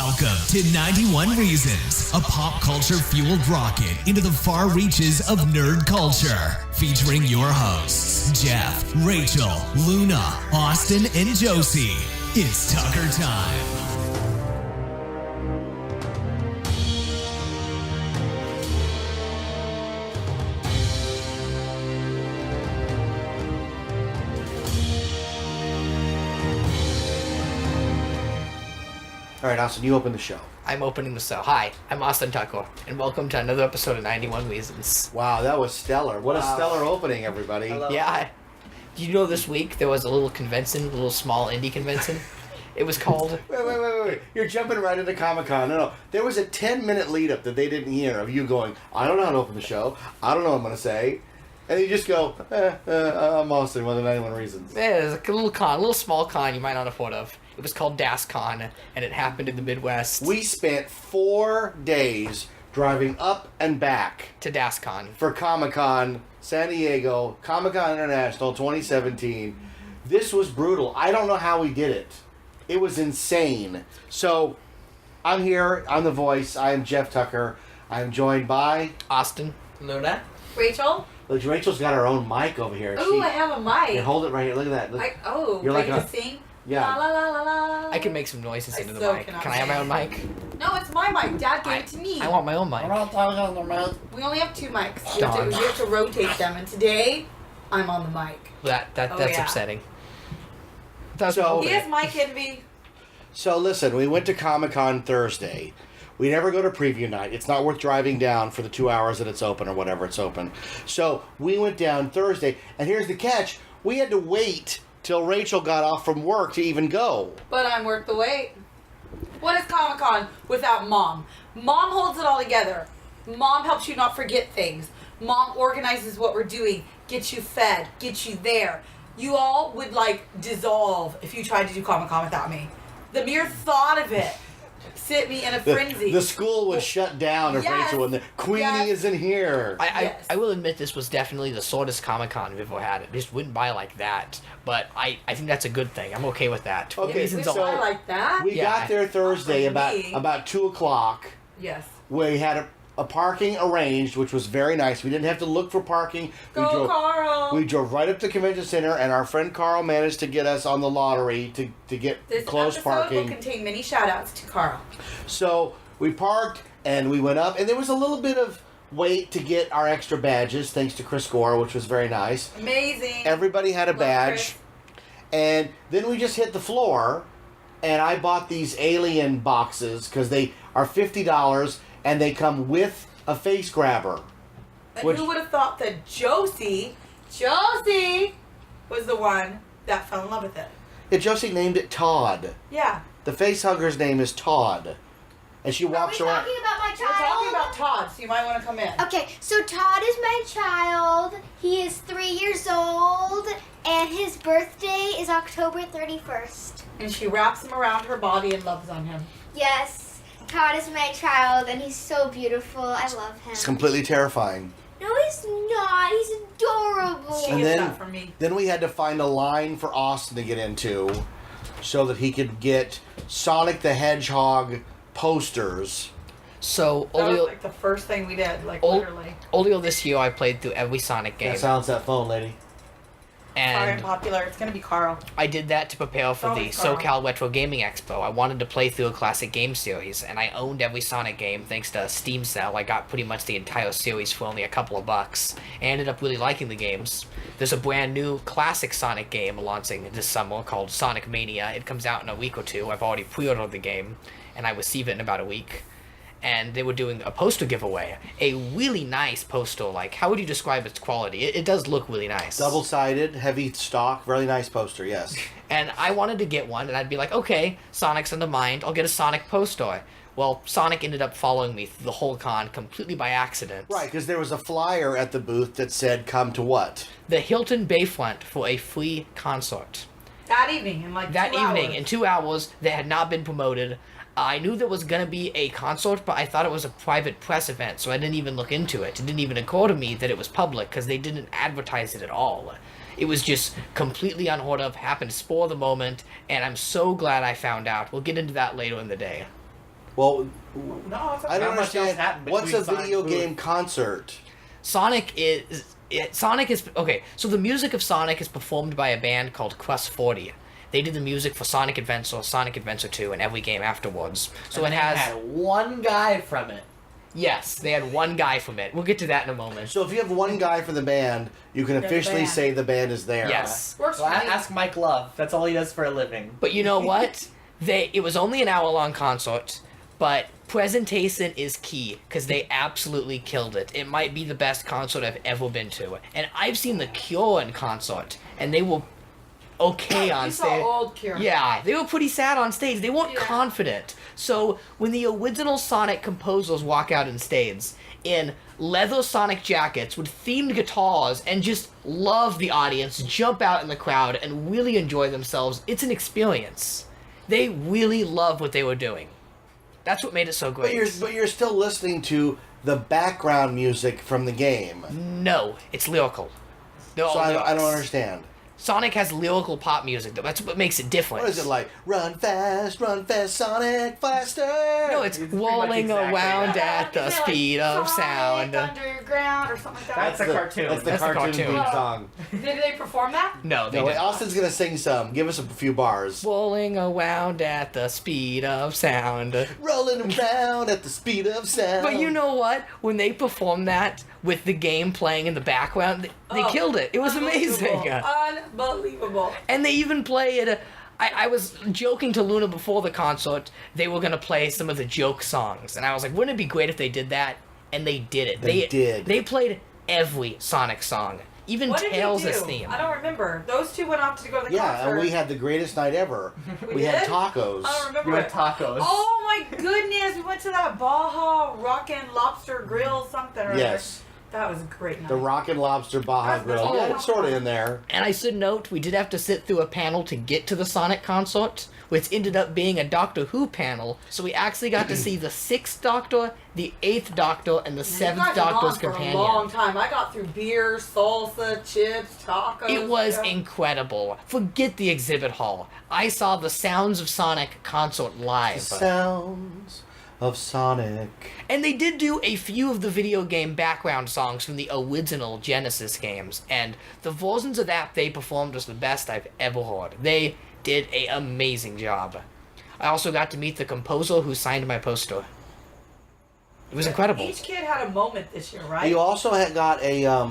Welcome to 91 Reasons, a pop culture-fueled rocket into the far reaches of nerd culture. Featuring your hosts, Jeff, Rachel, Luna, Austin, and Josie. It's Tucker time. All right, Austin, you open the show. I'm opening the show. Hi, I'm Austin Tucker, and welcome to another episode of 91 Reasons. Wow, that was stellar. What a stellar opening, everybody. Yeah. Do you know this week there was a little convention, a little small indie convention? It was called... Wait. You're jumping right into Comic-Con. No. There was a 10-minute lead-up that they didn't hear of you going, I don't know how to open the show. I don't know what I'm going to say. And you just go, I'm Austin, one of the 91 Reasons. Yeah, there's like a little small con you might not have heard of. It was called DasCon, and it happened in the Midwest. We spent 4 days driving up and back to DasCon for Comic-Con San Diego, Comic-Con International 2017. This was brutal. I don't know how we did it. It was insane. So, I'm here. I'm the voice. I am Jeff Tucker. I'm joined by... Austin. Luna. Rachel. Look, Rachel's got her own mic over here. Oh, I have a mic. Here, hold it right here. Look at that. Look. You're like to sing? Yeah. La la la la la. I can make some noises into the so mic. cannot Can I have my own mic? No, it's my mic. Dad gave it to me. I want my own mic. We only have 2 mics. We have to rotate them, and today, I'm on the mic. That's upsetting. He is mic envy. So listen, we went to Comic-Con Thursday. We never go to preview night. It's not worth driving down for the 2 hours that it's open or whatever it's open. So we went down Thursday, and here's the catch. We had to wait till Rachel got off from work to even go. But I'm worth the wait. What is Comic-Con without Mom? Mom holds it all together. Mom helps you not forget things. Mom organizes what we're doing, gets you fed, gets you there. You all would, dissolve if you tried to do Comic-Con without me. The mere thought of it sent me in a frenzy. The school would shut down if Rachel wasn't there. Queenie isn't here. I will admit this was definitely the shortest Comic-Con we've ever had. It just went by like that. But I think that's a good thing. I'm okay with that. Okay, so I like that. We got there Thursday about 2 o'clock. Yes. We had a parking arranged, which was very nice. We didn't have to look for parking. Carl! We drove right up to the convention center, and our friend Carl managed to get us on the lottery to get close parking. This episode will contain many shout-outs to Carl. So we parked, and we went up, and there was a little bit of wait to get our extra badges, thanks to Chris Gore, which was very nice. Amazing. Everybody had a badge. Chris. And then we just hit the floor, and I bought these alien boxes, because they are $50, and they come with a face grabber. And who would have thought that Josie was the one that fell in love with it? Yeah, Josie named it Todd. Yeah. The face hugger's name is Todd. And she walks around. Are we talking about my child? We're talking about Todd, so you might want to come in. Okay, so Todd is my child. He is 3 years old, and his birthday is October 31st. And she wraps him around her body and loves on him. Yes, Todd is my child, and he's so beautiful. I love him. It's completely terrifying. No, he's not. He's adorable. She And gets then- that from me. Then we had to find a line for Austin to get into so that he could get Sonic the Hedgehog posters. So, That was the first thing we did, literally. earlier this year I played through every Sonic game. Yeah, silence that phone, lady. Sorry, I'm And popular. It's going to be Carl. I did that to prepare for the Always Carl. SoCal Retro Gaming Expo. I wanted to play through a classic game series, and I owned every Sonic game thanks to a Steam sale. I got pretty much the entire series for only a couple of bucks. I ended up really liking the games. There's a brand new classic Sonic game launching this summer called Sonic Mania. It comes out in a week or two. I've already pre-ordered the game, and I receive it in about a week. And they were doing a poster giveaway. A really nice poster. How would you describe its quality? It does look really nice. Double-sided, heavy stock, really nice poster, yes. And I wanted to get one, and I'd be like, okay, Sonic's in the mind, I'll get a Sonic poster. Well, Sonic ended up following me through the whole con completely by accident. Right, because there was a flyer at the booth that said, come to what? The Hilton Bayfront for a free concert. That evening, in That 2 evening, hours. in 2 hours, that had not been promoted. I knew there was going to be a concert, but I thought it was a private press event, so I didn't even look into it. It didn't even occur to me that it was public, because they didn't advertise it at all. It was just completely unheard of, happened spur of the moment, and I'm so glad I found out. We'll get into that later in the day. Well, No, it's okay. I don't Not much else understand. happened What's a between Sonic video Boom. game concert? Sonic is okay. So the music of Sonic is performed by a band called Quest 40. They did the music for Sonic Adventure, Sonic Adventure 2, and every game afterwards. So And it they has had one guy from it. yes, they had one guy from it. We'll get to that in a moment. So if you have one guy for the band, you can the officially band. say the band is there. Yes. Works Well, for me. ask Mike Love. That's all he does for a living. But you know what? It was only an hour-long concert, but presentation is key because they absolutely killed it. It might be the best concert I've ever been to, and I've seen the Cure in concert, and they were okay on You saw stage. old Cure. Yeah, they were pretty sad on stage. They weren't Yeah. confident. So when the original Sonic composers walk out on stage in leather Sonic jackets with themed guitars and just love the audience, jump out in the crowd, and really enjoy themselves, it's an experience. They really love what they were doing. That's what made it so great. But you're still listening to the background music from the game. No, it's lyrical. They're all So I lyrics. don't understand. Sonic has lyrical pop music, though. That's what makes it different. What is it like? Run fast, Sonic, faster! No, it's It's pretty much rolling exactly around that. at the Isn't it like speed of Sonic sound. Underground or something like that. That's a cartoon. That's the That's the cartoon cartoon. theme Oh. song. Did they perform that? No, they No, wait, didn't. Austin's gonna sing some. Give us a few bars. Rolling around at the speed of sound. Rolling around at the speed of sound. But you know what? When they performed that with the game playing in the background, they Oh, killed it. It was amazing. Unbelievable. And they even played. I was joking to Luna before the concert. They were gonna play some of the joke songs, and I was like, "Wouldn't it be great if they did that?" And they did it. They did. They played every Sonic song, even What did Tails' you do? theme. I don't remember. Those two went off to go to the Yeah, concert. and we had the greatest night ever. We had did? tacos. I don't remember You had it. tacos. Oh my goodness, we went to that Baja Rockin' Lobster Grill something or Yes. That was a great night. The Rockin' Lobster Baja That's the Grill. Yeah, whole- it's sort of in there. And I should note, we did have to sit through a panel to get to the Sonic concert, which ended up being a Doctor Who panel. So we actually got to see the 6th Doctor, the 8th Doctor, and the You 7th guys were on Doctor's for companion. a long time. I got through beer, salsa, chips, tacos. It was yeah. incredible. Forget the exhibit hall. I saw the Sounds of Sonic concert The live. sounds of Sonic. And they did do a few of the video game background songs from the original Genesis games, and the versions of that they performed was the best I've ever heard. They did an amazing job. I also got to meet the composer who signed my poster. It was incredible. Each kid had a moment this year, right? You also had got a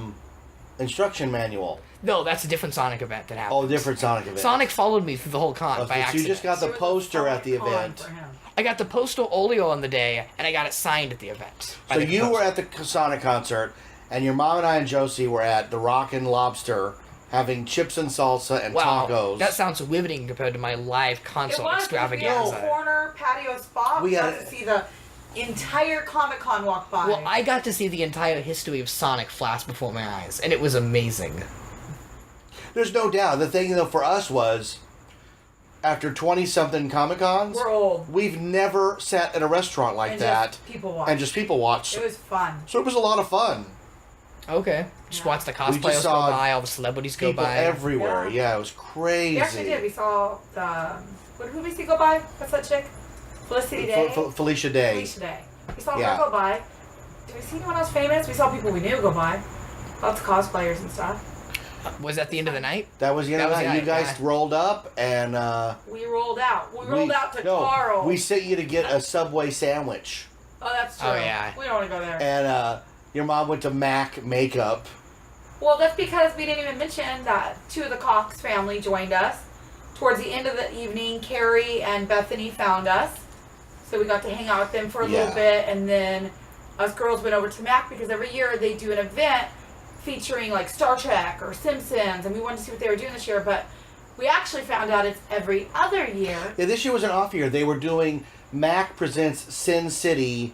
instruction manual. No, that's a different Sonic event that happened. Oh, different Sonic event. Sonic followed me through the whole con by But accident. you just got the There was a poster at the Sonic con event. for him. I got the poster earlier on the day, and I got it signed at the event. by So the you composer. were at the Sonic concert, and your mom and I and Josie were at the Rockin' Lobster having chips and salsa and Wow, tacos. that sounds riveting compared to my live It concert was extravaganza. a corner patio spot. We We got got to see the entire Comic Con walk by. Well, I got to see the entire history of Sonic flash before my eyes, and it was amazing. There's no doubt. The thing, though, for us was, after 20-something Comic Cons, We're old. we've never sat at a restaurant like And that just people watch. and just people watch. It was fun. So it was a lot of fun. Okay. Just watch the We cosplayers just go saw by, all the celebrities go People by. everywhere. Yeah. Yeah, it was crazy. We actually did. We saw the. Who did we see go by? What's that chick? Felicity Day. Felicia Day. Felicia Day. We saw Yeah. her go by. Did we see anyone else famous? We saw people we knew go by. Lots of cosplayers and stuff. Was that the end of the night? That was the end That of was the the night. You night, guys yeah. rolled up and We rolled out. We rolled out to no, Carl. we sent you to get a Subway sandwich, Oh, that's true. Oh, yeah. We don't want to go there. and your mom went to Mac Makeup. Well, that's because we didn't even mention that two of the Cox family joined us. Towards the end of the evening, Carrie and Bethany found us. So we got to hang out with them for a Yeah. little bit, and then us girls went over to Mac because every year they do an event featuring like Star Trek or Simpsons, and we wanted to see what they were doing this year, but we actually found out it's every other year. Yeah, this year was an off year. They were doing Mac presents Sin City: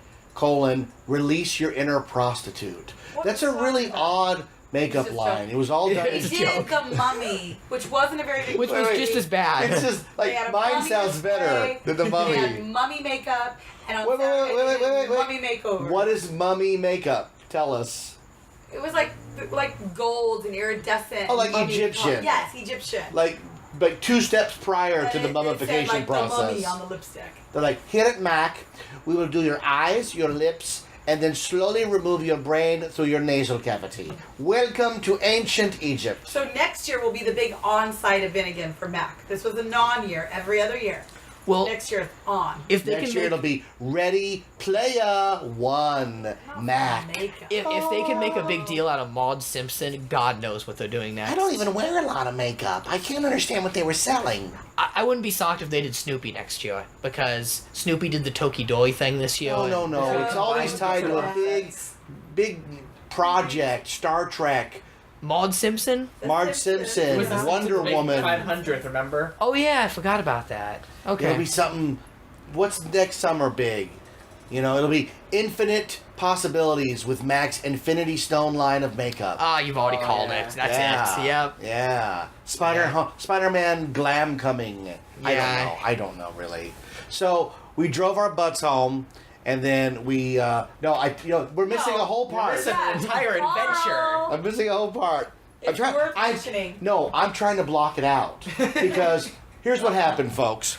Release Your Inner Prostitute. What That's a was really that? odd makeup It's just line. a- It was all done. They It's a did joke. the Mummy, which wasn't a very big Which was Wait, just as bad. It's just They like had a mine mummy sounds better display, than the They had mummy. mummy makeup, and on Wait, wait, Saturday wait, they did wait, wait. mummy makeover. What is mummy makeup? Tell us. It was like gold and iridescent. Oh, like mummy Egyptian. Yes, Egyptian. Like like 2 steps prior to And the it mummification said, like, process. The mummy on the lipstick. They're like, here at Mac, we will do your eyes, your lips, and then slowly remove your brain through your nasal cavity. Welcome to ancient Egypt. So next year will be the big on-site event again for Mac. This was a non-year, every other year. Well, Next year it's on. if they Next can year make, it'll be Ready Player One Mac. Makeup. if they can make a big deal out of Maud Simpson, God knows what they're doing next. I don't even wear a lot of makeup. I can't understand what they were selling. I wouldn't be shocked if they did Snoopy next year, because Snoopy did the Toki Doi thing this year. Oh, no, and- no. It's always tied to a Yes. big project. Star Trek, Maud Simpson? Marge Simpsons. Simpson, Was this Wonder Big Woman. 500th, remember? Oh yeah, I forgot about that. Okay. It'll be something. What's next summer big? You know, it'll be infinite possibilities with Mac's Infinity Stone line of makeup. Ah, you've already Oh, called yeah. it. That's it. Yep. Yeah. Yeah. Spider-Man glam coming. Yeah. I don't know really. So we drove our butts home, and then we we're missing a whole You're part. missing an entire Tomorrow. adventure. I'm missing a whole part. It's worth mentioning. I'm trying to block it out because here's what happened, folks.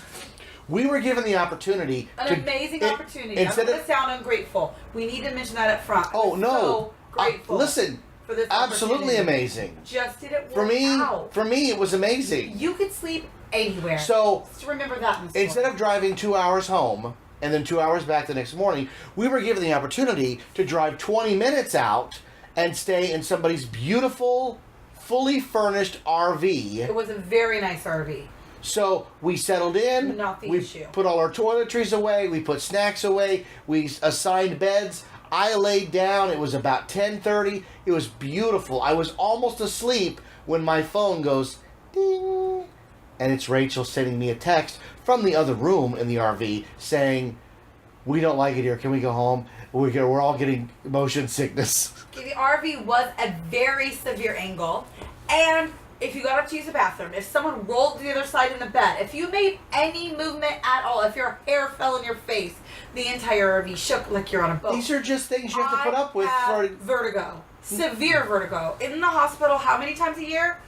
We were given the opportunity An amazing opportunity. I'm instead going to of sound ungrateful. We need to mention that up front. oh I'm no, so grateful. listen, for this absolutely opportunity. amazing. Just didn't work For me, out. it was amazing. You could sleep anywhere. So just remember that. In the story. instead of driving 2 hours home and then 2 hours back the next morning, we were given the opportunity to drive 20 minutes out and stay in somebody's beautiful, fully furnished RV. it was a very nice RV. So we settled in. Not the we issue. put all our toiletries away. We put snacks away. We assigned beds. I laid down. It was about 10:30. It was beautiful. I was almost asleep when my phone goes ding, and it's Rachel sending me a text from the other room in the RV saying, "We don't like it here. Can we go home? We're all getting motion sickness." Okay, the RV was a very severe angle, and if you got up to use the bathroom, if someone rolled to the other side in the bed, if you made any movement at all, if your hair fell in your face, the entire RV shook like you're on a boat. These are just things you have to put up with I for. have vertigo, severe vertigo. In the hospital, how many times a year?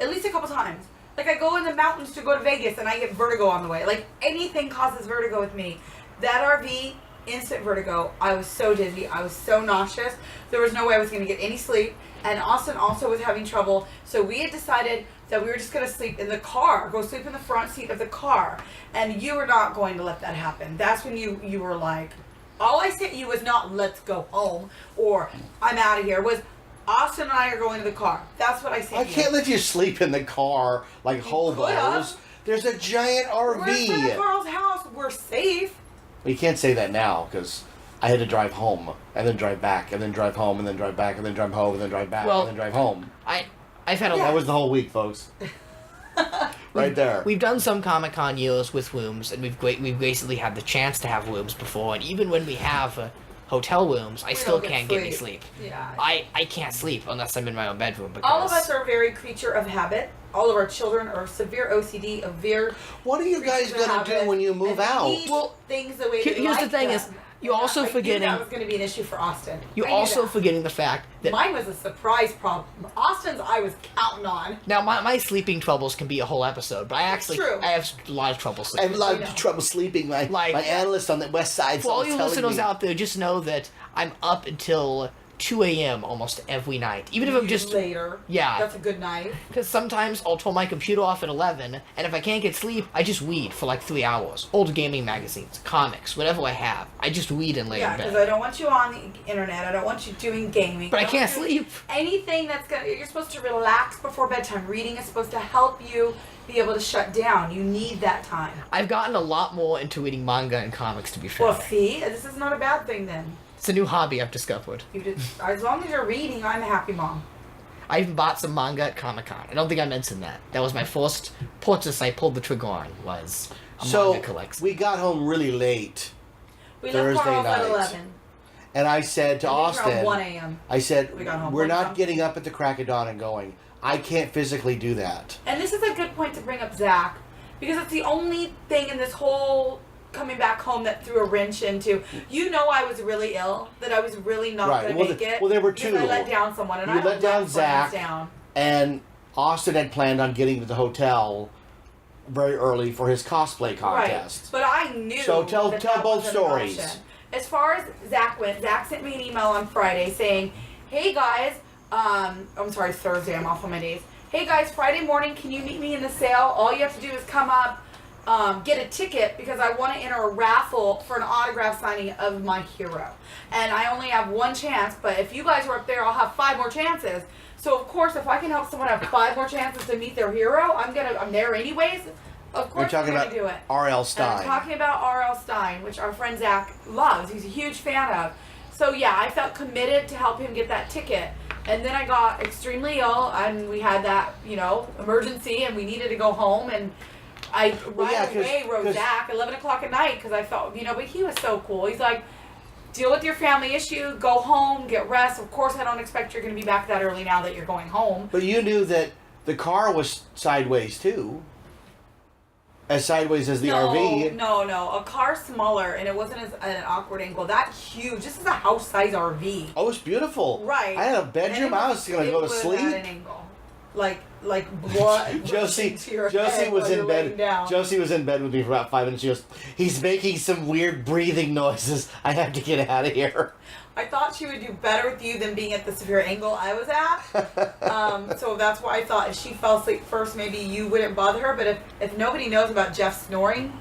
At least a couple times. Like I go in the mountains to go to Vegas, and I get vertigo on the way. Like anything causes vertigo with me. That RV, instant vertigo. I was so dizzy. I was so nauseous. There was no way I was going to get any sleep. And Austin also was having trouble. So we had decided that we were just going to sleep in the car. Go sleep in the front seat of the car. And you were not going to let that happen. That's when you were like, all I sent you was not let's go home or I'm out of here. Was Austin and I are going to the car. That's what I sent I you. can't let you sleep in the car like hobos. could've. There's a giant We're RV. in Carl's house. We're safe. Well, you can't say that now because I had to drive home and then drive back and then drive home and then drive back and then drive home and then drive back Well- and then drive home. I've had a That was the whole week, folks. Right there. We've done some Comic-Con years with rooms, and we've basically had the chance to have rooms before. And even when we have hotel rooms, I We still don't get can't get any sleep. sleep. Yeah. I can't sleep unless I'm in my own bedroom. Because All of us are very creature of habit. All of our children are severe OCD, severe. What are you guys creature of gonna do habit, when you move and out? need Well, things the way here's they the like thing them. is, you're And also I knew forgetting- that was going to be an issue for Austin. you're I knew also that. forgetting the fact that Mine was a surprise problem. Austin's I was counting on. now my sleeping troubles can be a whole episode, but True. I have a lot of trouble I sleeping. have a lot I know. of trouble sleeping. My Like- analyst on the west side For all was you telling listeners me. out there, just know that I'm up until 2 a.m. almost every night. Even if I'm just later. Yeah. That's a good night. because sometimes I'll turn my computer off at 11, and if I can't get sleep, I just read for like 3 hours. Old gaming magazines, comics, whatever I have. I just read and lay Yeah, in because bed. I don't want you on the internet. I don't want you doing gaming. But I don't can't do sleep. Anything that's gonna. You're supposed to relax before bedtime. Reading is supposed to help you be able to shut down. You need that time. I've gotten a lot more into reading manga and comics, to be fair. Well, see, this is not a bad thing then. It's a new hobby I've discovered. You did, as long as you're reading, I'm a happy mom. I even bought some manga at Comic-Con. I don't think I mentioned that. That was my first purchase I pulled the trigger on, was a So manga collection. we got home really late, We Thursday left Carl's at night. 11. and I said to I think around Austin, 1 a.m. I said, We got home we're late, not huh? getting up at the crack of dawn and going. I can't physically do that. And this is a good point to bring up Zach, because it's the only thing in this whole coming back home that threw a wrench into. You know, I was really ill, that I was really not Right. going to Well, make it. well, there were because two. I let down someone, and You I let down friends Zach. down. And Austin had planned on getting to the hotel very early for his cosplay contest. Right. But I knew. So tell that both wasn't an stories. option. As far as Zach went, Zach sent me an email on Friday saying, "Hey guys, I'm sorry, Thursday. I'm off on my days. Hey guys, Friday morning, can you meet me in the sale? All you have to do is come up, get a ticket because I want to enter a raffle for an autograph signing of my hero. And I only have one chance, but if you guys are up there, I'll have 5 more chances. So of course, if I can help someone have 5 more chances to meet their hero, I'm there anyways. Of course, We're talking I'm about gonna do it. R.L. And Stein. I'm talking about R.L. Stein, which our friend Zach loves. He's a huge fan of. So yeah, I felt committed to help him get that ticket. And then I got extremely ill, and we had that, emergency, and we needed to go home. And I away wrote Zach 11 o'clock at night because I felt, but he was so cool. He's like, deal with your family issue, go home, get rest. Of course, I don't expect you're going to be back that early now that you're going home. But you knew that the car was sideways too. As sideways as the RV. No. A car smaller, and it wasn't at an awkward angle. That huge. This is a house-size RV. Oh, it's beautiful. Right. I had a bedroom. I was going to go to sleep. At an angle. Like blood. Josie was in bed. Josie was in bed with me for about 5 minutes. She goes, "He's making some weird breathing noises. I have to get out of here." I thought she would do better with you than being at the severe angle I was at. So that's why I thought if she fell asleep first, maybe you wouldn't bother her. But if nobody knows about Jeff snoring.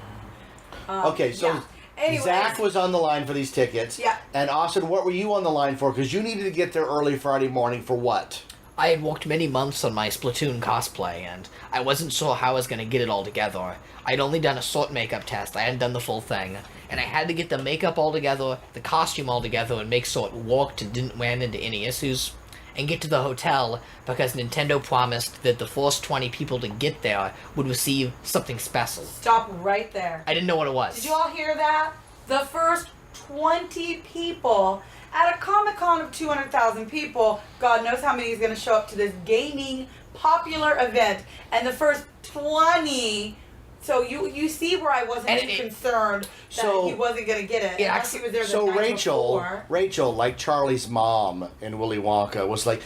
Okay, so yeah. Anyways, Zach was on the line for these tickets. Yeah. And Austin, what were you on the line for? Because you needed to get there early Friday morning for what? I had worked many months on my Splatoon cosplay, and I wasn't sure how I was going to get it all together. I'd only done a short makeup test, I hadn't done the full thing, and I had to get the makeup all together, the costume all together, and make sure it worked and didn't run into any issues, and get to the hotel, because Nintendo promised that the first 20 people to get there would receive something special. Stop right there. I didn't know what it was. Did you all hear that? The first 20 people at a Comic-Con of 200,000 people, God knows how many is going to show up to this gaming popular event, and the first 20. So you see where I wasn't concerned that he wasn't going to get it. Yeah, unless he was there the So night before. Rachel, like Charlie's mom in Willy Wonka, was like,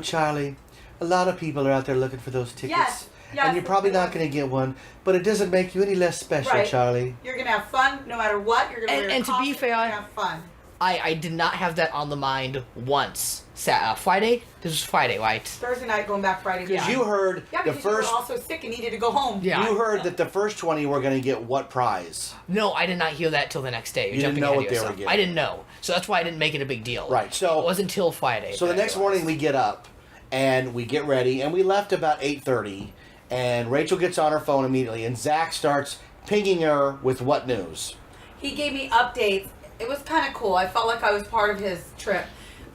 Charlie, a lot of people are out there looking for those tickets. Yes, and you're probably not going to get one, but it doesn't make you any less special, Right. Charlie. You're going to have fun no matter what. You're going to wear a And to be costume, fair, you're going to have fun. I did not have that on the mind once. Friday? This was Friday, right? Thursday night, going back Friday. Because you heard Yeah, the because first... you were also sick and needed to go home. Yeah. You heard that the first 20 were going to get what prize? No, I did not hear that till the next day. You're You didn't jumping know ahead what of they were yourself. getting. I didn't know. So that's why I didn't make it a big deal. Right, so... It wasn't till Friday. So the that I next morning we get up, and we get ready, and we left about 8:30, and Rachel gets on her phone immediately, and Zach starts pinging her with what news? He gave me updates. It was kind of cool. I felt like I was part of his trip.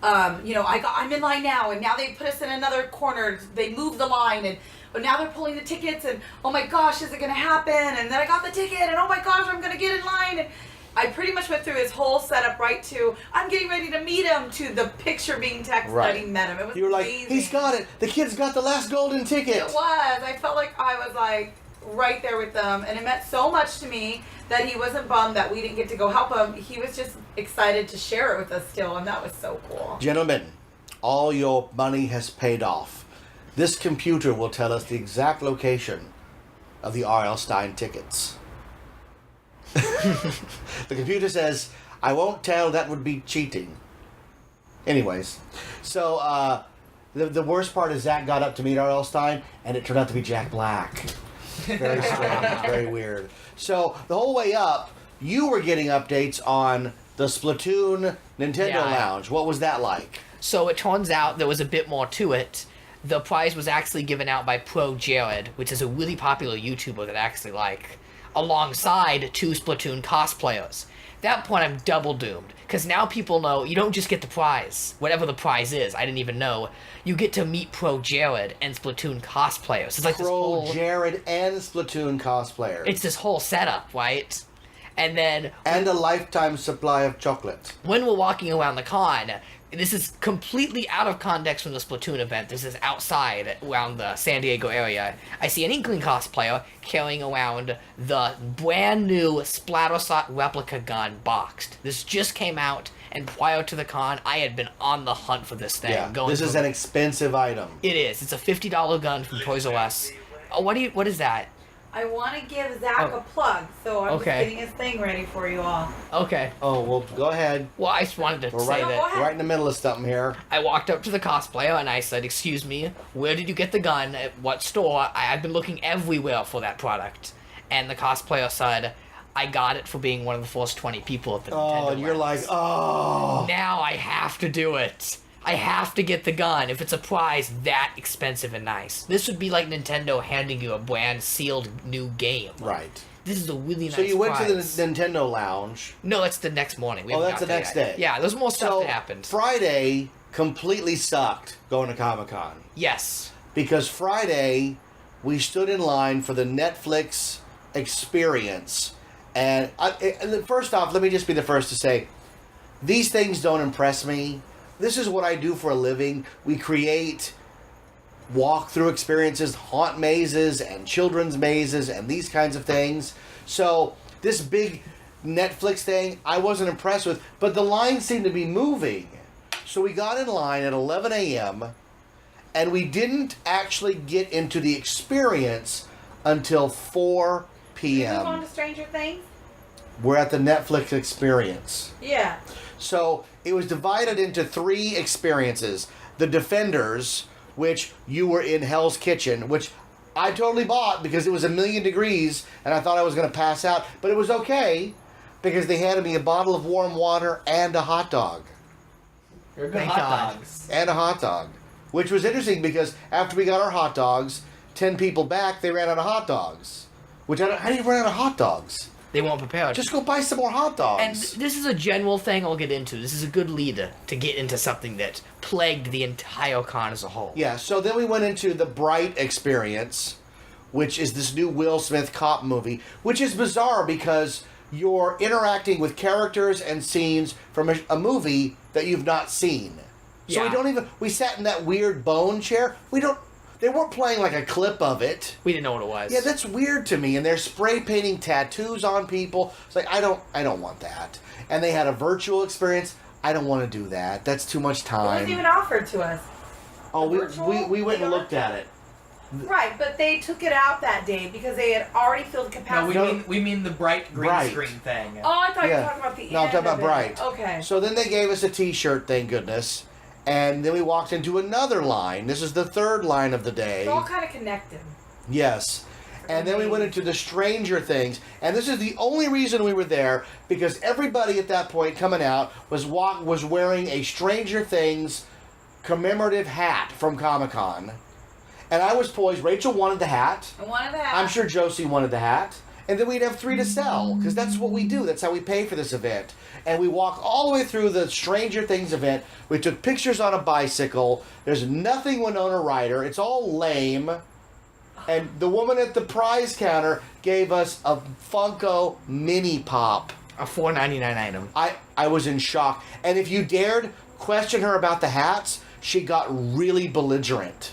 I'm in line now, and now they put us in another corner. They moved the line, but now they're pulling the tickets, and oh my gosh, is it going to happen? And then I got the ticket, and oh my gosh, I'm going to get in line. And I pretty much went through his whole setup right to, I'm getting ready to meet him, to the picture being text that he met him. It was You were like, amazing. he's got it. The kid's got the last golden ticket. It was. I felt like I was like right there with them, and it meant so much to me that he wasn't bummed that we didn't get to go help him. He was just excited to share it with us still, and that was so cool. Gentlemen, all your money has paid off. This computer will tell us the exact location of the R.L. Stein tickets. The computer says, I won't tell, that would be cheating. Anyways, so the worst part is Zach got up to meet R.L. Stein, and it turned out to be Jack Black. Very strange, very weird. So the whole way up, you were getting updates on the Splatoon Nintendo Yeah. Lounge. What was that like? So it turns out there was a bit more to it. The prize was actually given out by Pro Jared, which is a really popular YouTuber that I actually like, alongside 2 Splatoon cosplayers. At that point, I'm double doomed, because now people know you don't just get the prize, whatever the prize is, I didn't even know. You get to meet Pro Jared and Splatoon cosplayers. It's like this Pro whole... Jared and Splatoon cosplayers. It's this whole setup, right? And then... And a lifetime supply of chocolate. when we're walking around the con, this is completely out of context from the Splatoon event. This is outside around the San Diego area. I see an Inkling cosplayer carrying around the brand new Splattershot replica gun boxed. This just came out, and prior to the con, I had been on the hunt for this thing. Yeah, going this is through- an expensive item. It is. It's a $50 gun from Toys R Us. Oh, what is that? I want to give Zach a plug, so I'm Okay. just getting his thing ready for you all. Okay. Oh, well, go ahead. Well, I just wanted to We're say right, that we're right in the middle of something here. I walked up to the cosplayer and I said, "Excuse me, where did you get the gun? At what store? I've been looking everywhere for that product." And the cosplayer said, "I got it for being one of the first 20 people at the Nintendo Oh, and you're like, Labs. oh. Now I have to do it. I have to get the gun if it's a prize that expensive and nice. This would be like Nintendo handing you a brand sealed new game. Right. This is a really nice So you went prize. to the Nintendo Lounge. No, it's the next morning. We Oh, haven't that's the got there next yet. day. Yeah, there's more stuff So that happened. Friday completely sucked going to Comic-Con. Yes. Because Friday, we stood in line for the Netflix experience. And first off, let me just be the first to say, these things don't impress me. This is what I do for a living. We create walk-through experiences, haunt mazes, and children's mazes, and these kinds of things. So this big Netflix thing, I wasn't impressed with, but the line seemed to be moving. So we got in line at 11 a.m., and we didn't actually get into the experience until 4 Did you move on p.m. to Stranger Things? We're at the Netflix experience. Yeah. So it was divided into 3 experiences. The Defenders, which you were in Hell's Kitchen, which I totally bought because it was 1,000,000 degrees and I thought I was going to pass out. But it was okay because they handed me a bottle of warm water and a hot dog. You're good Thank hot God. dogs. And a hot dog. Which was interesting because after we got our hot dogs, 10 people back, they ran out of hot dogs. Which, how do you run out of hot dogs? They weren't prepared. Just go buy some more hot dogs. And this is a general thing I'll get into. This is a good leader to get into something that plagued the entire con as a whole. Yeah, so then we went into the Bright experience, which is this new Will Smith cop movie, which is bizarre because you're interacting with characters and scenes from a movie that you've not seen. So Yeah. we sat in that weird bone chair. They weren't playing like a clip of it. We didn't know what it was. Yeah, that's weird to me. And they're spray painting tattoos on people. It's like, I don't want that. And they had a virtual experience. I don't want to do that. That's too much It wasn't time. even offered to us. Oh, virtual we went and VR? looked at it. Right, but they took it out that day because they had already filled No, capacity. we mean the bright green Bright. screen thing. Oh, I thought you Yeah. were talking about the No, I'm end talking about of it. Bright. Okay. So then they gave us a T-shirt, thank goodness. And then we walked into another line. This is the 3rd line of the day. It's all kind of connected. Yes. And then we went into the Stranger Things. And this is the only reason we were there, because everybody at that point coming out was wearing a Stranger Things commemorative hat from Comic-Con. And I was poised. Rachel wanted the hat. And one of the I'm sure Josie wanted the hat. And then we'd have 3 to sell, because that's what we do. That's how we pay for this event. And we walk all the way through the Stranger Things event. We took pictures on a bicycle. There's nothing Winona Ryder. It's all lame. And the woman at the prize counter gave us a Funko Mini Pop. A $4.99 item. I was in shock. And if you dared question her about the hats, she got really belligerent.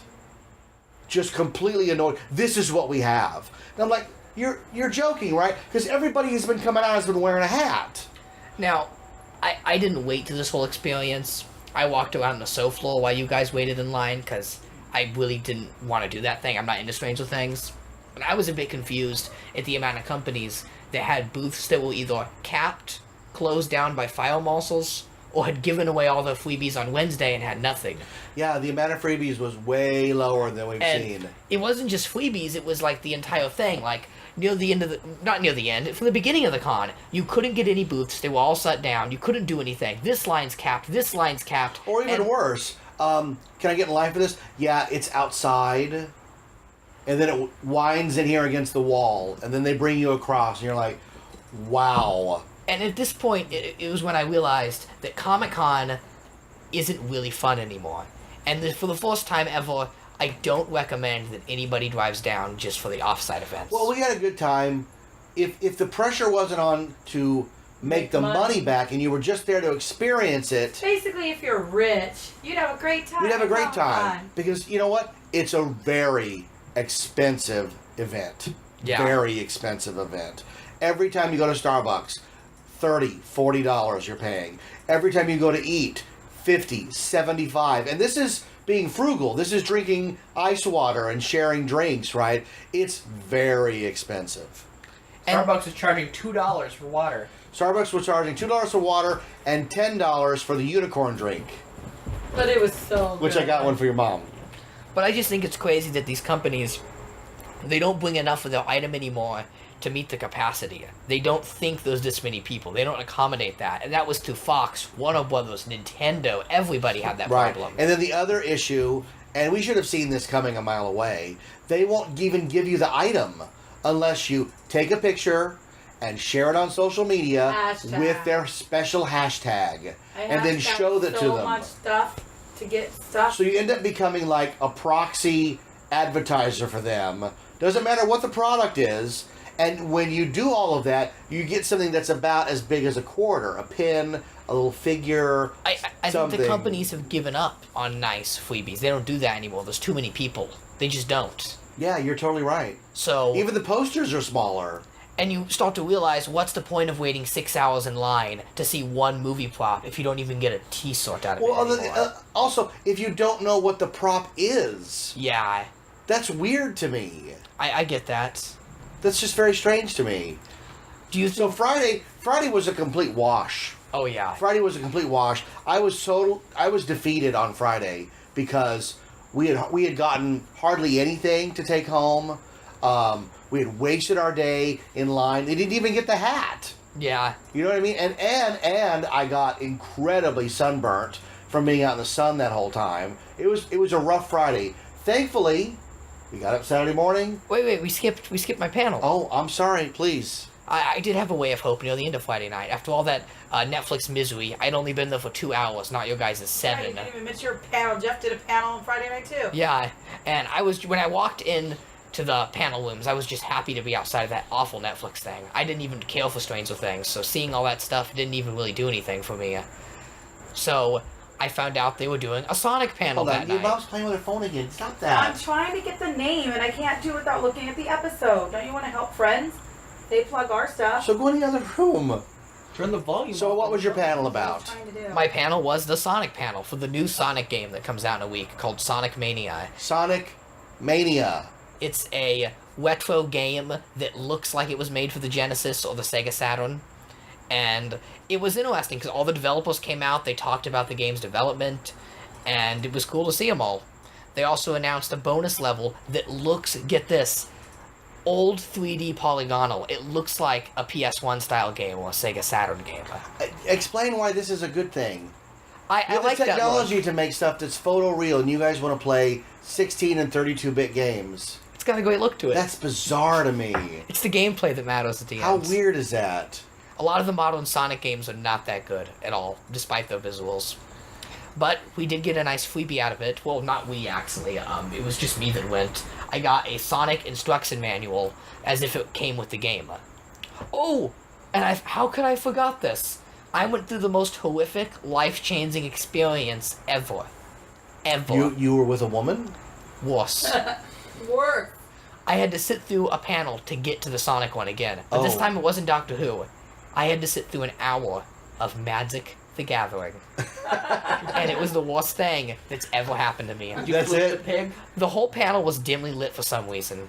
Just completely annoyed. This is what we have. And I'm like, you're joking, right? Because everybody who's been coming out has been wearing a hat. Now, I didn't wait to this whole experience. I walked around the show floor while you guys waited in line because I really didn't want to do that thing. I'm not into Stranger Things. But I was a bit confused at the amount of companies that had booths that were either capped, closed down by file marshals, or had given away all the freebies on Wednesday and had nothing. Yeah, the amount of freebies was way lower than we've And seen. it wasn't just freebies, it was like the entire thing. Like, near the end of the... Not near the end, from the beginning of the con, you couldn't get any booths. They were all shut down. You couldn't do anything. This line's capped. This line's capped. Or even and- worse, can I get in line for this? Yeah, it's outside. And then it winds in here against the wall. And then they bring you across. And you're like, wow. And at this point, it was when I realized that Comic-Con isn't really fun anymore. And for the first time ever, I don't recommend that anybody drives down just for the off-site events. Well, we had a good time. If the pressure wasn't on to make the money back and you were just there to experience it, Basically, if you're rich, you'd have a great time. you'd have a great Come time. on. Because you know what? It's a very expensive event. Yeah. Very expensive event. Every time you go to Starbucks, $30, $40 you're paying. Every time you go to eat, $50, $75. And this is being frugal. This is drinking ice water and sharing drinks, right? It's very expensive. Starbucks is charging $2 for water. Starbucks was charging $2 for water and $10 for the unicorn drink, But it was so good. which I got one for your mom. But I just think it's crazy that these companies, they don't bring enough of their item anymore to meet the capacity. They don't think there's this many people. They don't accommodate that. And that was to Fox, Warner Brothers, Nintendo. Everybody had that Right. problem. And then the other issue, and we should have seen this coming a mile away, they won't even give you the item unless you take a picture and share it on social media Hashtag. with their special hashtag. And then hashtagged show that to so them. much stuff to get stuff. So you end up becoming like a proxy advertiser for them. Doesn't matter what the product is. And when you do all of that, you get something that's about as big as a quarter. A pin, a little figure, I think something. the companies have given up on nice freebies. They don't do that anymore. There's too many people. They just don't. Yeah, you're totally right. So, Even the posters are smaller. and you start to realize, what's the point of waiting 6 hours in line to see one movie prop if you don't even get a T-sort out of Well, it anymore? also, if you don't know what the prop is, Yeah, that's weird to me. I get that. That's just very strange to me. Do you So think... Friday was a complete wash. Oh, yeah. Friday was a complete wash. I was defeated on Friday because we had gotten hardly anything to take home. We had wasted our day in line. They didn't even get the hat. Yeah. You know what I mean? And I got incredibly sunburnt from being out in the sun that whole time. It was a rough Friday. Thankfully, we got up Saturday morning. Wait, we skipped my panel. Oh, I'm sorry. Please. I did have a way of hope near the end of Friday night. After all that Netflix misery, I'd only been there for 2 hours, not your guys' Yeah, 7. you didn't even miss your panel. Jeff did a panel on Friday night too. Yeah, and when I walked in to the panel rooms, I was just happy to be outside of that awful Netflix thing. I didn't even care for Stranger Things, so seeing all that stuff didn't even really do anything for me. So I found out they were doing a Sonic panel Hold that on. Your night. mom's playing with her phone again. Stop I'm that. trying to get the name, and I can't do it without looking at the episode. Don't you want to help friends? They plug our stuff. So go in the other room. Turn the volume So up. what was your panel That's about? what I'm trying to do. My panel was the Sonic panel for the new Sonic game that comes out in a week called Sonic Mania. Sonic Mania. It's a retro game that looks like it was made for the Genesis or the Sega Saturn. And it was interesting because all the developers came out, they talked about the game's development, and it was cool to see them all. They also announced a bonus level that looks, get this, old 3D polygonal. It looks like a PS1 style game or a Sega Saturn game. Explain why this is a good thing. I You have like the that technology look. to make stuff that's photoreal, and you guys want to play 16 and 32-bit games. It's got a great look to it. That's bizarre to me. It's the gameplay that matters at the How end. weird is that? A lot of the modern Sonic games are not that good at all, despite their visuals. But we did get a nice freebie out of it. Well, not we, actually. It was just me that went. I got a Sonic instruction manual as if it came with the game. Oh! And how could I forgot this? I went through the most horrific, life-changing experience ever. Ever. You were with a woman? Worse. Work. I had to sit through a panel to get to the Sonic one again. But this Oh. time it wasn't Doctor Who. I had to sit through an hour of Magic the Gathering. And it was the worst thing that's ever happened to me. That's Flip it? The pig. The whole panel was dimly lit for some reason.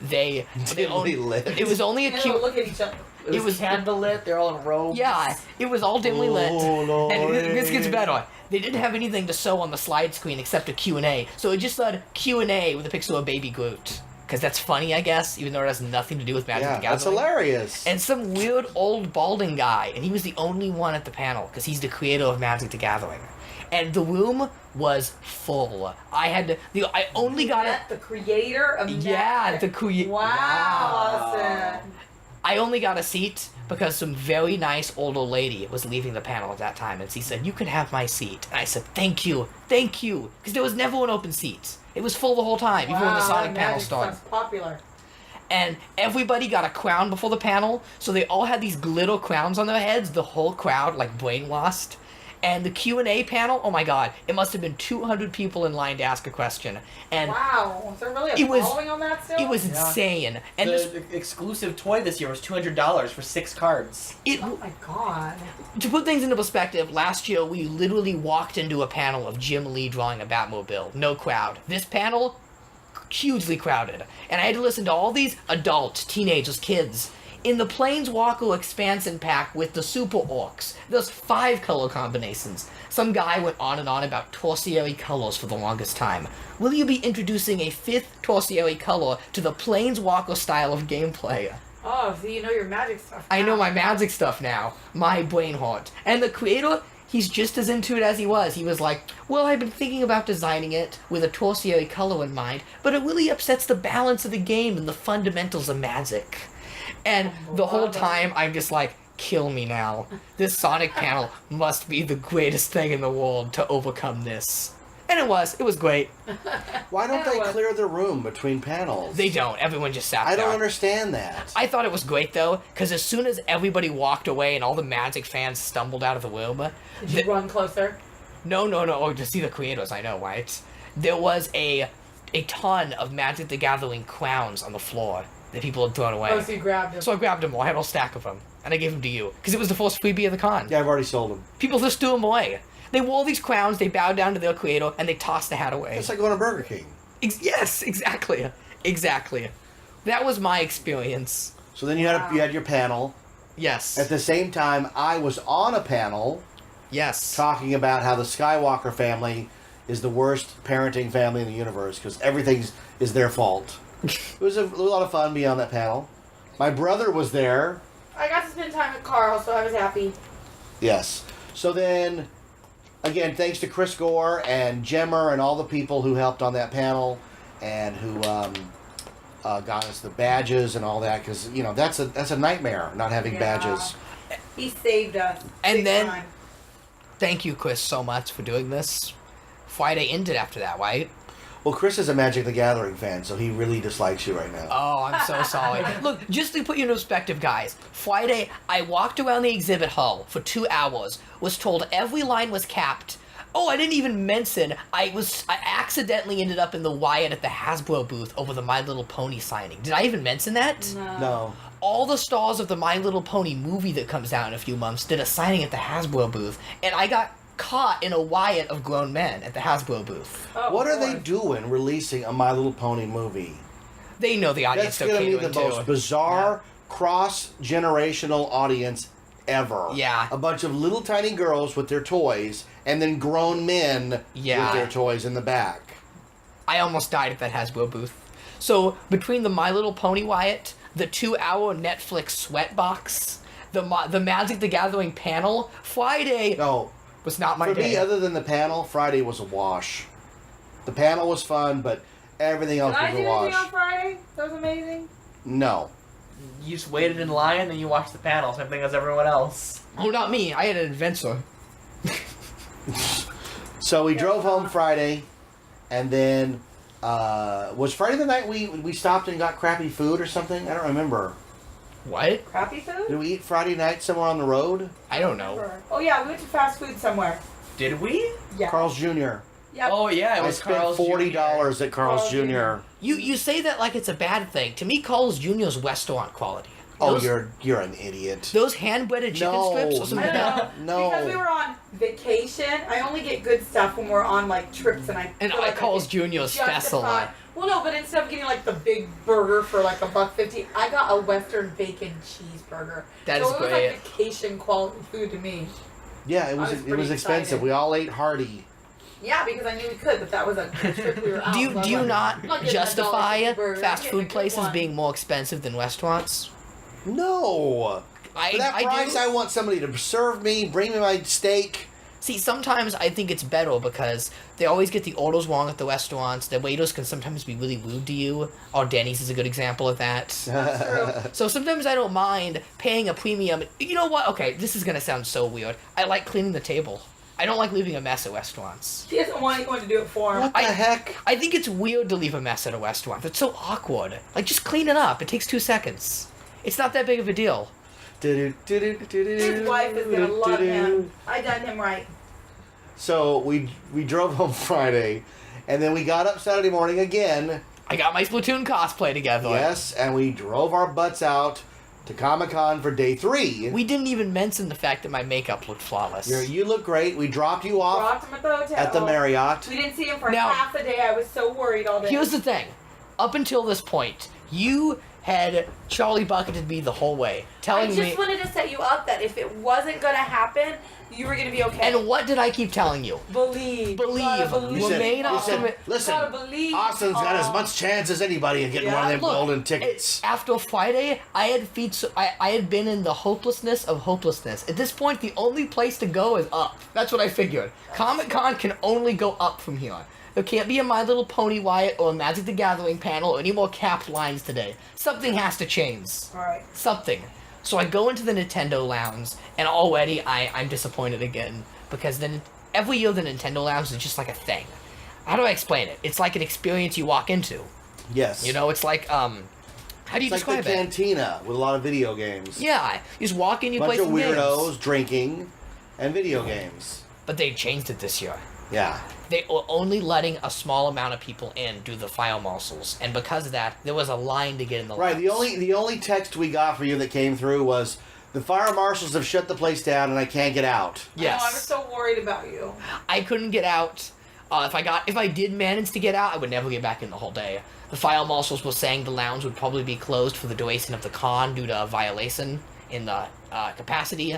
They Dimly lit? It was only a And cute. they'll look at each other. It was candlelit. They're all in robes. Yeah, it was all dimly lit. Oh, Lord. And this gets better. They didn't have anything to show on the slide screen except a Q&A. So it just said Q&A with a picture of Baby Groot. Because that's funny, I guess, even though it has nothing to do with Magic Yeah, the Gathering. that's hilarious. And some weird old balding guy, and he was the only one at the panel because he's the creator of Magic the Gathering. And the room was full. I only got Met the creator of Yeah, Magic. the creator. Wow, Austin. I only got a seat because some very nice older lady was leaving the panel at that time, and she said, "You can have my seat." And I said, "Thank you, because there was never an open seat. It was full the whole time, even when the Wow, Sonic that panel Magic started." sounds popular. And everybody got a crown before the panel, so they all had these glitter crowns on their heads. The whole crowd, like brainwashed. And the Q&A panel, oh my god, it must have been 200 people in line to ask a question. And Wow. Is there really a It was- following on that still? it was Yeah. insane. And The exclusive toy this year was $200 for 6 cards. Oh my god. to put things into perspective, last year we literally walked into a panel of Jim Lee drawing a Batmobile. No crowd. This panel, hugely crowded. And I had to listen to all these adults, teenagers, kids. In the Planeswalker expansion pack with the Super Orcs, there's 5 color combinations. Some guy went on and on about tertiary colors for the longest time. Will you be introducing a 5th tertiary color to the Planeswalker style of gameplay? Oh, so you know your magic stuff. I know now. my magic stuff now. My brain heart. And the creator, he's just as into it as he was. He was like, well, I've been thinking about designing it with a tertiary color in mind, but it really upsets the balance of the game and the fundamentals of magic. And the whole time, I'm just like, kill me now. This Sonic panel must be the greatest thing in the world to overcome this. And it was great. Why don't Yeah, they well- clear the room between panels? They don't. Everyone just sat I there. don't understand that. I thought it was great though, because as soon as everybody walked away and all the Magic fans stumbled out of the room, Did you run closer? no, oh, to see the creators, I know, right? There was a ton of Magic the Gathering crowns on the floor that people had thrown away. Oh, so you grabbed him. So I grabbed them all. I had a whole stack of them, and I gave them to you because it was the first freebie of the con. Yeah, I've already sold them. People just threw them away. They wore these crowns, they bowed down to their creator, and they tossed the hat away. It's like going to Burger King. Yes, exactly. That was my experience. So then you had your panel. Yes. At the same time, I was on a panel Yes. talking about how the Skywalker family is the worst parenting family in the universe because everything is their fault. It was a lot of fun being on that panel. My brother was there. I got to spend time with Carl, so I was happy. Yes. So then, again, thanks to Chris Gore and Jemmer and all the people who helped on that panel and who got us the badges and all that because that's a nightmare not having Yeah. badges. He saved us. And big then- time. Thank you, Chris, so much for doing this. Friday ended after that, right? Well, Chris is a Magic the Gathering fan, so he really dislikes you right now. Oh, I'm so sorry. Look, just to put you in perspective, guys. Friday, I walked around the exhibit hall for 2 hours, was told every line was capped. Oh, I didn't even mention, I accidentally ended up in the Wyatt at the Hasbro booth over the My Little Pony signing. Did I even mention that? No. All the stars of the My Little Pony movie that comes out in a few months did a signing at the Hasbro booth, and I got caught in a Wyatt of grown men at the Hasbro booth. Oh, What of are they course. doing releasing a My Little Pony movie? They know the audience That's they're going to be the catering most to. bizarre cross-generational audience ever. Yeah. A bunch of little tiny girls with their toys, and then grown men Yeah. with their toys in the back. I almost died at that Hasbro booth. So, between the My Little Pony Wyatt, the 2-hour Netflix Sweatbox, the Magic the Gathering panel, Friday No, was not my for day. me, other than the panel, Friday was a wash. The panel was fun, but everything else Did I was do a anything on wash. Friday? That was amazing. No. You just waited in line and you watched the panel, same thing as everyone else. Oh, not me. I had an adventure. So we drove home Friday, and then was Friday the night we stopped and got crappy food or something? I don't remember. What? Crappy food? Did we eat Friday night somewhere on the road? I don't know. Oh yeah, we went to fast food somewhere. Did we? Yeah. Carl's Jr. Yep. Oh yeah, it I was spent Carl's $40 at Carl's Carl's Jr. You say that like it's a bad thing. To me, Carl's Jr.'s restaurant quality. Oh, Those- you're an idiot. Those hand-breaded chicken No, strips or something I like don't that. know. No. Because we were on vacation, I only get good stuff when we're on like trips, and I And feel I like Carl's can Jr.'s special. justify- Well, no, but instead of getting like the big burger for like $1.50, I got a Western bacon cheeseburger. That so is it was great. like vacation quality food to me. Yeah, it I was was it pretty was expensive. excited. We all ate hearty. Yeah, because I knew we could, but that was a trip we were out. Do you so I was do you like, not I'm getting a justify $1.50 burger, I'm fast getting a food good places one. being more expensive than restaurants? No. For that price, do. I want somebody to serve me, bring me my steak. See, sometimes I think it's better because they always get the orders wrong at the restaurants. The waiters can sometimes be really rude to you. Or Denny's is a good example of that. So sometimes I don't mind paying a premium. You know what? Okay, this is going to sound so weird. I like cleaning the table. I don't like leaving a mess at restaurants. She doesn't want anyone to do it for him. What the heck? I think it's weird to leave a mess at a restaurant. It's so awkward. Like, just clean it up. It takes 2 seconds. It's not that big of a deal. His wife is gonna love him. I done him right. So we drove home Friday, and then we got up Saturday morning again. I got my Splatoon cosplay together. Yes, and we drove our butts out to Comic-Con for day 3. We didn't even mention the fact that my makeup looked flawless. You look great. We dropped you off Dropped him at the hotel. at the Marriott. We didn't see him for Now- half a day. I was so worried all day. Here's the thing. Up until this point, you had Charlie bucketed me the whole way, I telling just me... wanted to set you up that if it wasn't going to happen, you were going to be okay. And what did I keep telling you? Believe. Believe. You gotta believe. Remain You said, optimistic. listen, Gotta believe. Austin's got as much chance as anybody of getting one of them Look, golden tickets. After Friday, I had been in the hopelessness of hopelessness. At this point, the only place to go is up. That's what I figured. Comic-Con can only go up from here. There can't be a My Little Pony Wyatt or a Magic the Gathering panel or any more capped lines today. Something has to change. Alright. Something. So I go into the Nintendo Lounge, and already I'm disappointed again. Because then every year the Nintendo Lounge is just like a thing. How do I explain it? It's like an experience you walk into. Yes. You know, it's like, how do you It's like describe the it? cantina with a lot of video games. Yeah, you just walk in, you play Bunch of some weirdos games. drinking and video games. But they changed it this year. Yeah. They were only letting a small amount of people in do the file marshals, and because of that, there was a line to get in the Right. lounge. The only text we got for you that came through was the fire marshals have shut the place down and I can't get out. Yes. I was so worried about you. I couldn't get out. If I did manage to get out, I would never get back in the whole day. The file marshals were saying the lounge would probably be closed for the duration of the con due to a violation in the capacity.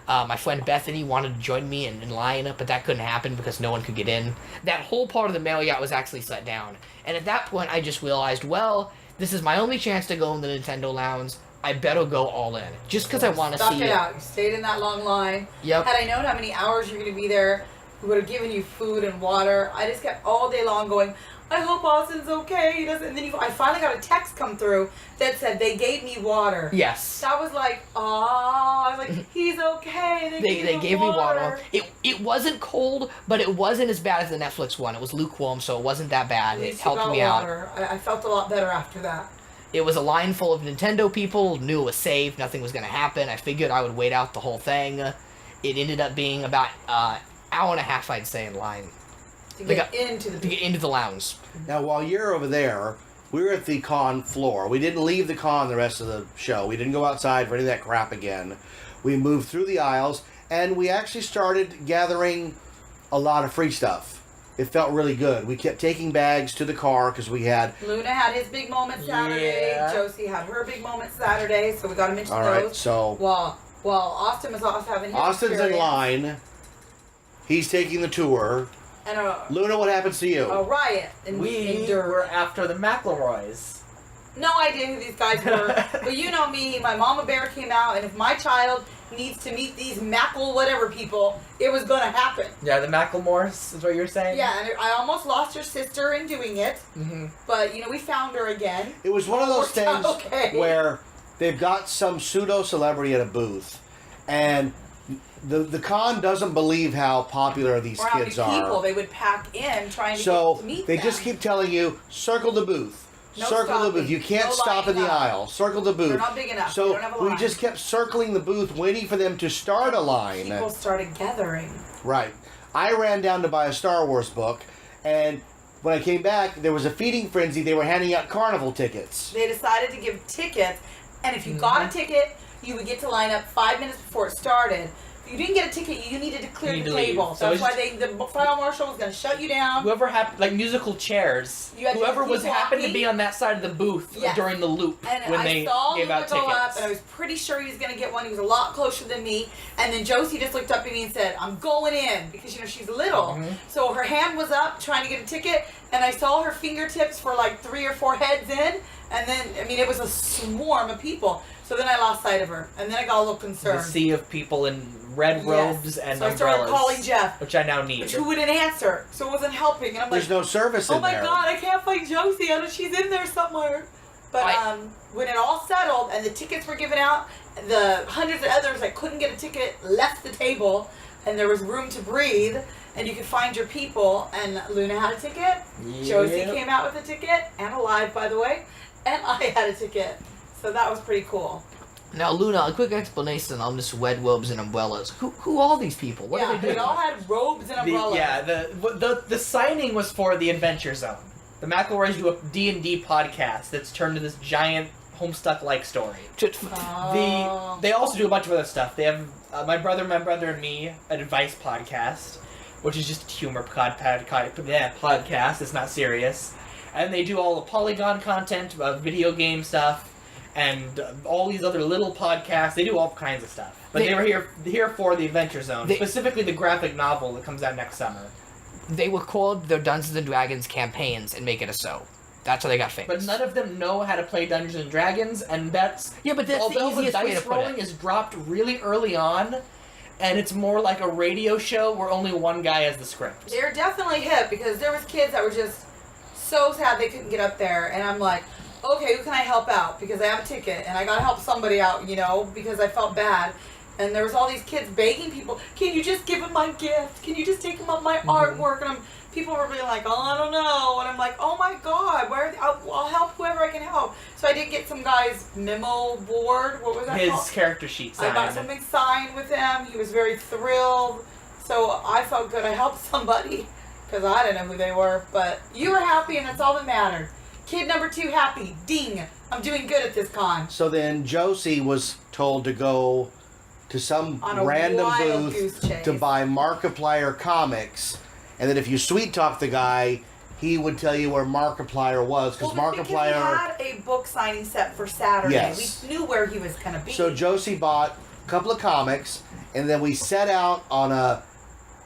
My friend Bethany wanted to join me in line, but that couldn't happen because no one could get in. That whole part of the Marriott was actually shut down. And at that point, I just realized, well, this is my only chance to go in the Nintendo Lounge. I better go all in. Just because I want to Stuck see it out. You stayed in that long line. Yep. Had I known how many hours you're going to be there, we would have given you food and water. I just kept all day long going, I hope Austin's okay. He doesn't. And then I finally got a text come through that said they gave me water. Yes. That was like, I was like, he's okay. They gave me water. It wasn't cold, but it wasn't as bad as the Netflix one. It was lukewarm, so it wasn't that bad. At It least you helped got me out. water. I felt a lot better after that. It was a line full of Nintendo people, knew it was safe, nothing was going to happen. I figured I would wait out the whole thing. It ended up being about hour and a half, I'd say, in line To They get got- into to the get into the lounge. Now, while you're over there, we were at the con floor. We didn't leave the con the rest of the show. We didn't go outside for any of that crap again. We moved through the aisles, and we actually started gathering a lot of free stuff. It felt really good. We kept taking bags to the car because we had... Luna had his big moment Saturday. Yeah. Josie had her big moment Saturday, so we got him into All those. right, so While Austin was also having his Austin's in experience. line. He's taking the tour. And Luna, what happens to you? a riot in We Durham. were after the McElroys. No idea who these guys were, but you know me, my mama bear came out, and if my child needs to meet these Mackle whatever people, it was gonna happen. Yeah, the Macklemores is what you're saying? Yeah, and I almost lost her sister in doing it, Mm-hmm. but we found her again. It was one of those Worked out things okay. where they've got some pseudo-celebrity at a booth, and the con doesn't believe how popular these Or how many kids people are. they would pack in trying to So get to meet they them. just keep telling you, circle the booth. No Circle the booth. stopping. You can't No stop in the lining up. aisle. Circle the booth. They're not big enough. They So don't have a we line. just kept circling the booth, waiting for them to start a line. People started gathering. Right. I ran down to buy a Star Wars book, and when I came back, there was a feeding frenzy. They were handing out carnival tickets. They decided to give tickets, and if you got a ticket, you would get to line up 5 minutes before it started. If you didn't get a ticket, you needed to clear You the need to leave. table. So That's it's why the fire marshal was going to shut you down. Whoever happened, like musical chairs. You had to Whoever keep was happened to walking. be on that side of the booth Yes. during the loop And when I they saw gave Luca out go tickets. up, and I was pretty sure he was going to get one. He was a lot closer than me. And then Josie just looked up at me and said, I'm going in, because, she's little. Mhm. So her hand was up trying to get a ticket, and I saw her fingertips for like 3 or 4 heads in. And then, it was a swarm of people. So then I lost sight of her. And then I got a little The concerned. sea of people in red robes and So I started umbrellas, calling Jeff, which I now need. which who wouldn't answer. So it wasn't helping. And I'm like, There's no service oh in my there. god, I can't find Josie. I know she's in there somewhere. But when it all settled and the tickets were given out, the hundreds of others that couldn't get a ticket left the table, and there was room to breathe, and you could find your people. And Luna had a ticket. Josie Yep. came out with a ticket, and alive, by the way. And I had a ticket. So that was pretty cool. Now, Luna, a quick explanation on this red robes and umbrellas. Who are these people? What are they doing? They all had robes and umbrellas. The signing was for the Adventure Zone. The McElroys do a D&D podcast that's turned into this giant Homestuck-like story. They also do a bunch of other stuff. They have My Brother and Me, an advice podcast, which is just humor podcast. It's not serious. And they do all the Polygon content, video game stuff, and all these other little podcasts. They do all kinds of stuff. But they were here for the Adventure Zone, specifically the graphic novel that comes out next summer. They record their Dungeons & Dragons campaigns and make it a show. That's how they got famous. But none of them know how to play Dungeons & Dragons, and that's... Yeah, but that's the easiest way to put it. Although the dice rolling is dropped really early on, and it's more like a radio show where only one guy has the script. They're definitely hip, because there was kids that were just so sad they couldn't get up there, and I'm like, okay, who can I help out? Because I have a ticket, and I gotta help somebody out, because I felt bad. And there was all these kids begging people, can you just give them my gift? Can you just take them up my artwork? And people were being like, oh, I don't know. And I'm like, oh my God, I'll help whoever I can help. So I did get some guy's memo board. What was that called? His character sheet signed. I got something signed with him. He was very thrilled. So I felt good. I helped somebody because I didn't know who they were. But you were happy, and that's all that mattered. Kid number 2 happy. Ding. I'm doing good at this con. So then Josie was told to go to some random booth to buy Markiplier comics, and then if you sweet talk the guy, he would tell you where Markiplier was, because Markiplier... we had a book signing set for Saturday. Yes. We knew where he was going to be. So Josie bought a couple of comics, and then we set out on a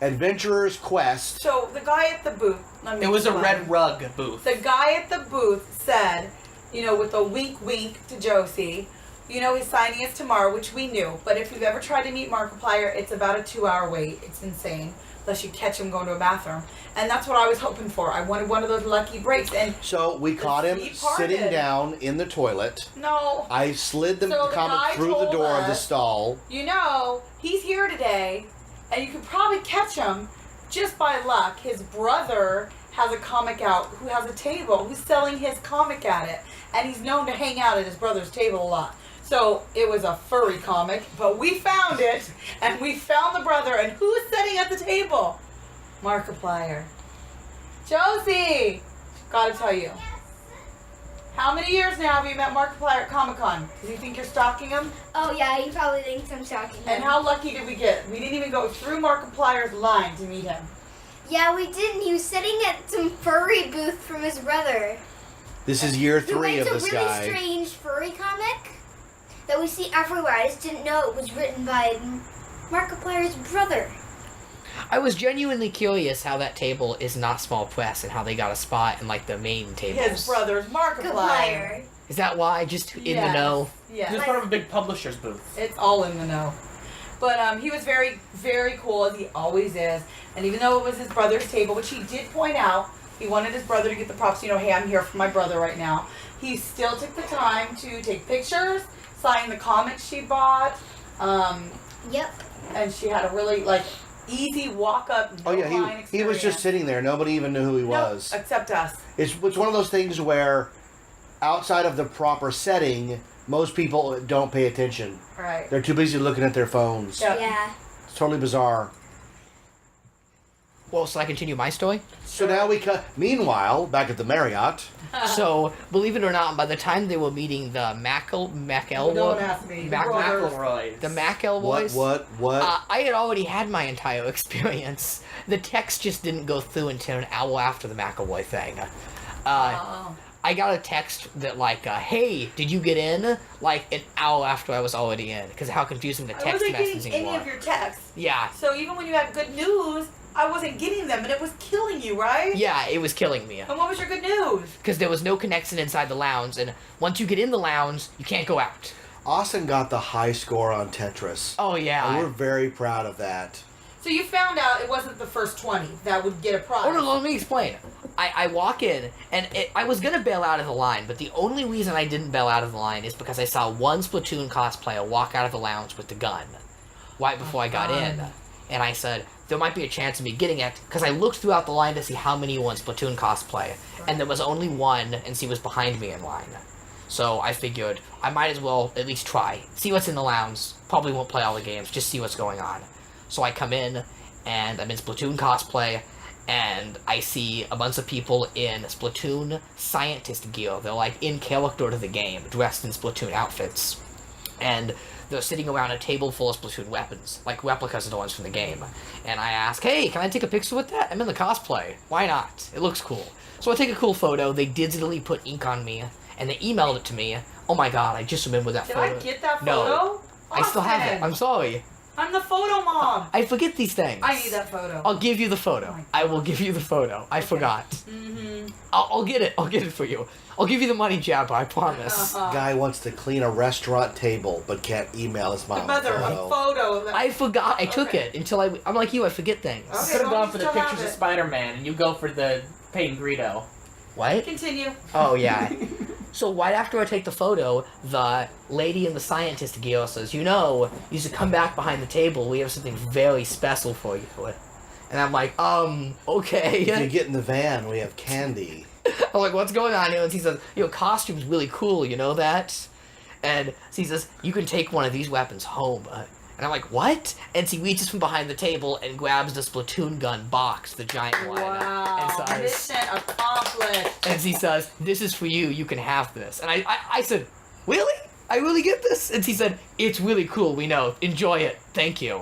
adventurer's quest. So the guy at the booth... It was a red rug booth. The guy at the booth said, with a wink to Josie... his signing is tomorrow, which we knew. But if you've ever tried to meet Markiplier, it's about a 2-hour wait. It's insane. Unless you catch him going to a bathroom. And that's what I was hoping for. I wanted one of those lucky breaks. And so we caught him sitting down in the toilet. No. I slid the comic through the door of the stall. He's here today. And you could probably catch him just by luck. His brother has a comic out who has a table, who's selling his comic at it. And he's known to hang out at his brother's table a lot. So it was a furry comic, but we found it, and we found the brother, and who's sitting at the table? Markiplier. Josie! Gotta tell you. How many years now have you met Markiplier at Comic-Con? Does he think you're stalking him? Oh yeah, he probably thinks I'm stalking him. And how lucky did we get? We didn't even go through Markiplier's line to meet him. Yeah, we didn't. He was sitting at some furry booth from his brother. This is year 3 of this guy. It's a really strange furry comic that we see everywhere. I just didn't know it was written by Markiplier's brother. I was genuinely curious how that table is not small press and how they got a spot in the main tables. His brother's Markiplier. Is that why? Just in the know? Yeah. He was part of a big publisher's booth. It's all in the know. But he was very, very cool, as he always is. And even though it was his brother's table, which he did point out, he wanted his brother to get the props, hey, I'm here for my brother right now. He still took the time to take pictures, sign the comics she bought. Yep. And she had a really, easy walk-up, line experience. He was just sitting there. Nobody even knew who he was. Except us. It's one of those things where, outside of the proper setting, most people don't pay attention. Right. They're too busy looking at their phones. Yep. Yeah. It's totally bizarre. Well, so I continue my story? So now we cut. Meanwhile, back at the Marriott. So, believe it or not, by the time they were meeting the McElroys, I had already had my entire experience. The text just didn't go through until an hour after the McElroy thing. I got a text that hey, did you get in? An hour after I was already in, because of how confusing the text messaging was. I wasn't getting any of your texts. Yeah. So even when you had good news, I wasn't getting them, and it was killing you, right? Yeah, it was killing me. And what was your good news? Because there was no connection inside the lounge, and once you get in the lounge, you can't go out. Austin got the high score on Tetris. Oh, yeah. And we're very proud of that. So you found out it wasn't the first 20 that would get a prize. Oh, no, let me explain. I walk in, and I was going to bail out of the line, but the only reason I didn't bail out of the line is because I saw one Splatoon cosplayer walk out of the lounge with the gun right before I got in. And I said, there might be a chance of me getting it, because I looked throughout the line to see how many were in Splatoon cosplay, and there was only one, and she was behind me in line. So I figured I might as well at least try. See what's in the lounge. Probably won't play all the games, just see what's going on. So I come in, and I'm in Splatoon cosplay, and I see a bunch of people in Splatoon scientist gear. They're like in character to the game, dressed in Splatoon outfits. And they're sitting around a table full of Splatoon weapons, like replicas of the ones from the game. And I ask, hey, can I take a picture with that? I'm in the cosplay. Why not? It looks cool. So I take a cool photo. They digitally put ink on me, and they emailed it to me. Oh my god, I just remembered that Did photo. I get that photo? No. I still have it. Austin, I'm sorry. I'm the photo mom. I forget these things. I need that photo. I'll give you the photo. Oh my I will give you the photo. I forgot. Mm-hmm. I'll get it. I'll get it for you. I'll give you the money, Jabba. I promise. Guy wants to clean a restaurant table but can't email his mom. Mother, a photo. Of that. I forgot. I took Okay. it until I'm like you. I forget things. Okay. You could have well, gone you for the still have pictures of it. Spider-Man, and you go for the Peyton Greedo. What? Continue. Oh yeah. So right after I take the photo, the lady in the scientist gear says, you should come back behind the table. We have something very special for you. And I'm like, okay. If you get in the van, we have candy. I'm like, what's going on here? And he says, your costume's really cool, you know that? And he says, you can take one of these weapons home. And I'm like, what? And he reaches from behind the table and grabs the Splatoon gun box, the giant one. Wow. And says, Mission accomplished. and he says, this is for you, you can have this. And I said, really? I really get this? And he said, it's really cool, we know. Enjoy it. Thank you.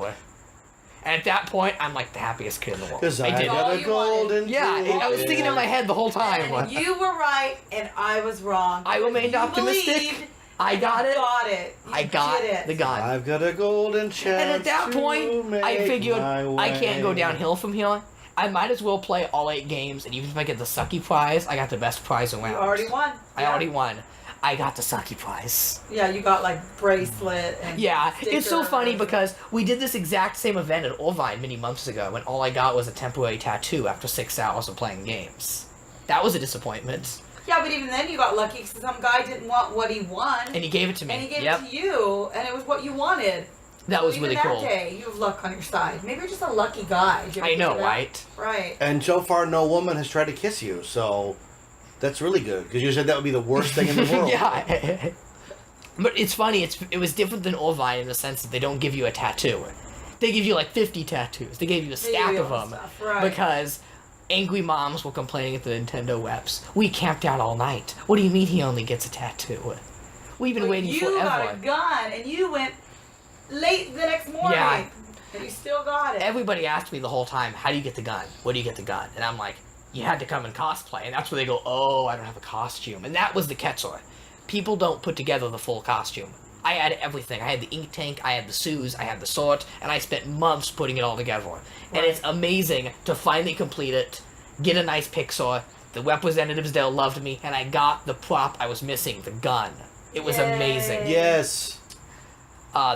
And at that point, I'm like the happiest kid in the world. Because I did. got All a you golden Yeah, ticket. I was thinking in my head the whole time. And you were right, and I was wrong. I remained You optimistic. believed, I and got you it. Got it. You I got did it. the gun. I've got a golden chance. And at that to point, I make figured my I can't go way. downhill from here. I might as well play all 8 games, and even if I get the sucky prize, I got the best prize around. You already won. I already won. I got the sucky prize. Yeah, you got like bracelet and Yeah, it's so sticker. funny because we did this exact same event at Orvine many months ago when all I got was a temporary tattoo after 6 hours of playing games. That was a disappointment. Yeah, but even then you got lucky because some guy didn't want what he won. And he gave it to me. And he gave Yep. it to you, and it was what you wanted. That So was even really that cool. day, you have luck on your side. Maybe you're just a lucky guy. Did you ever I know, think of that? right? Right. And so far, no woman has tried to kiss you, so that's really good. Because you said that would be the worst thing in the world. Yeah. But it's funny, it was different than Orvine in the sense that they don't give you a tattoo. They give you like 50 tattoos. They gave you a They stack give you of all them. stuff, right. Because angry moms were complaining at the Nintendo reps. We camped out all night. What do you mean he only gets a tattoo? We've been But waiting you forever. got a gun, and you went late the next morning. Yeah. And you still got it. Everybody asked me the whole time, how do you get the gun? Where do you get the gun? And I'm like, you had to come in cosplay. And that's where they go, oh, I don't have a costume. And that was the catch-all. People don't put together the full costume. I had everything. I had the ink tank, I had the shoes, I had the sword, and I spent months putting it all together. And it's amazing to finally complete it, get a nice picture. The representatives there loved me, and I got the prop I was missing, the gun. It was Yay. amazing. Yes.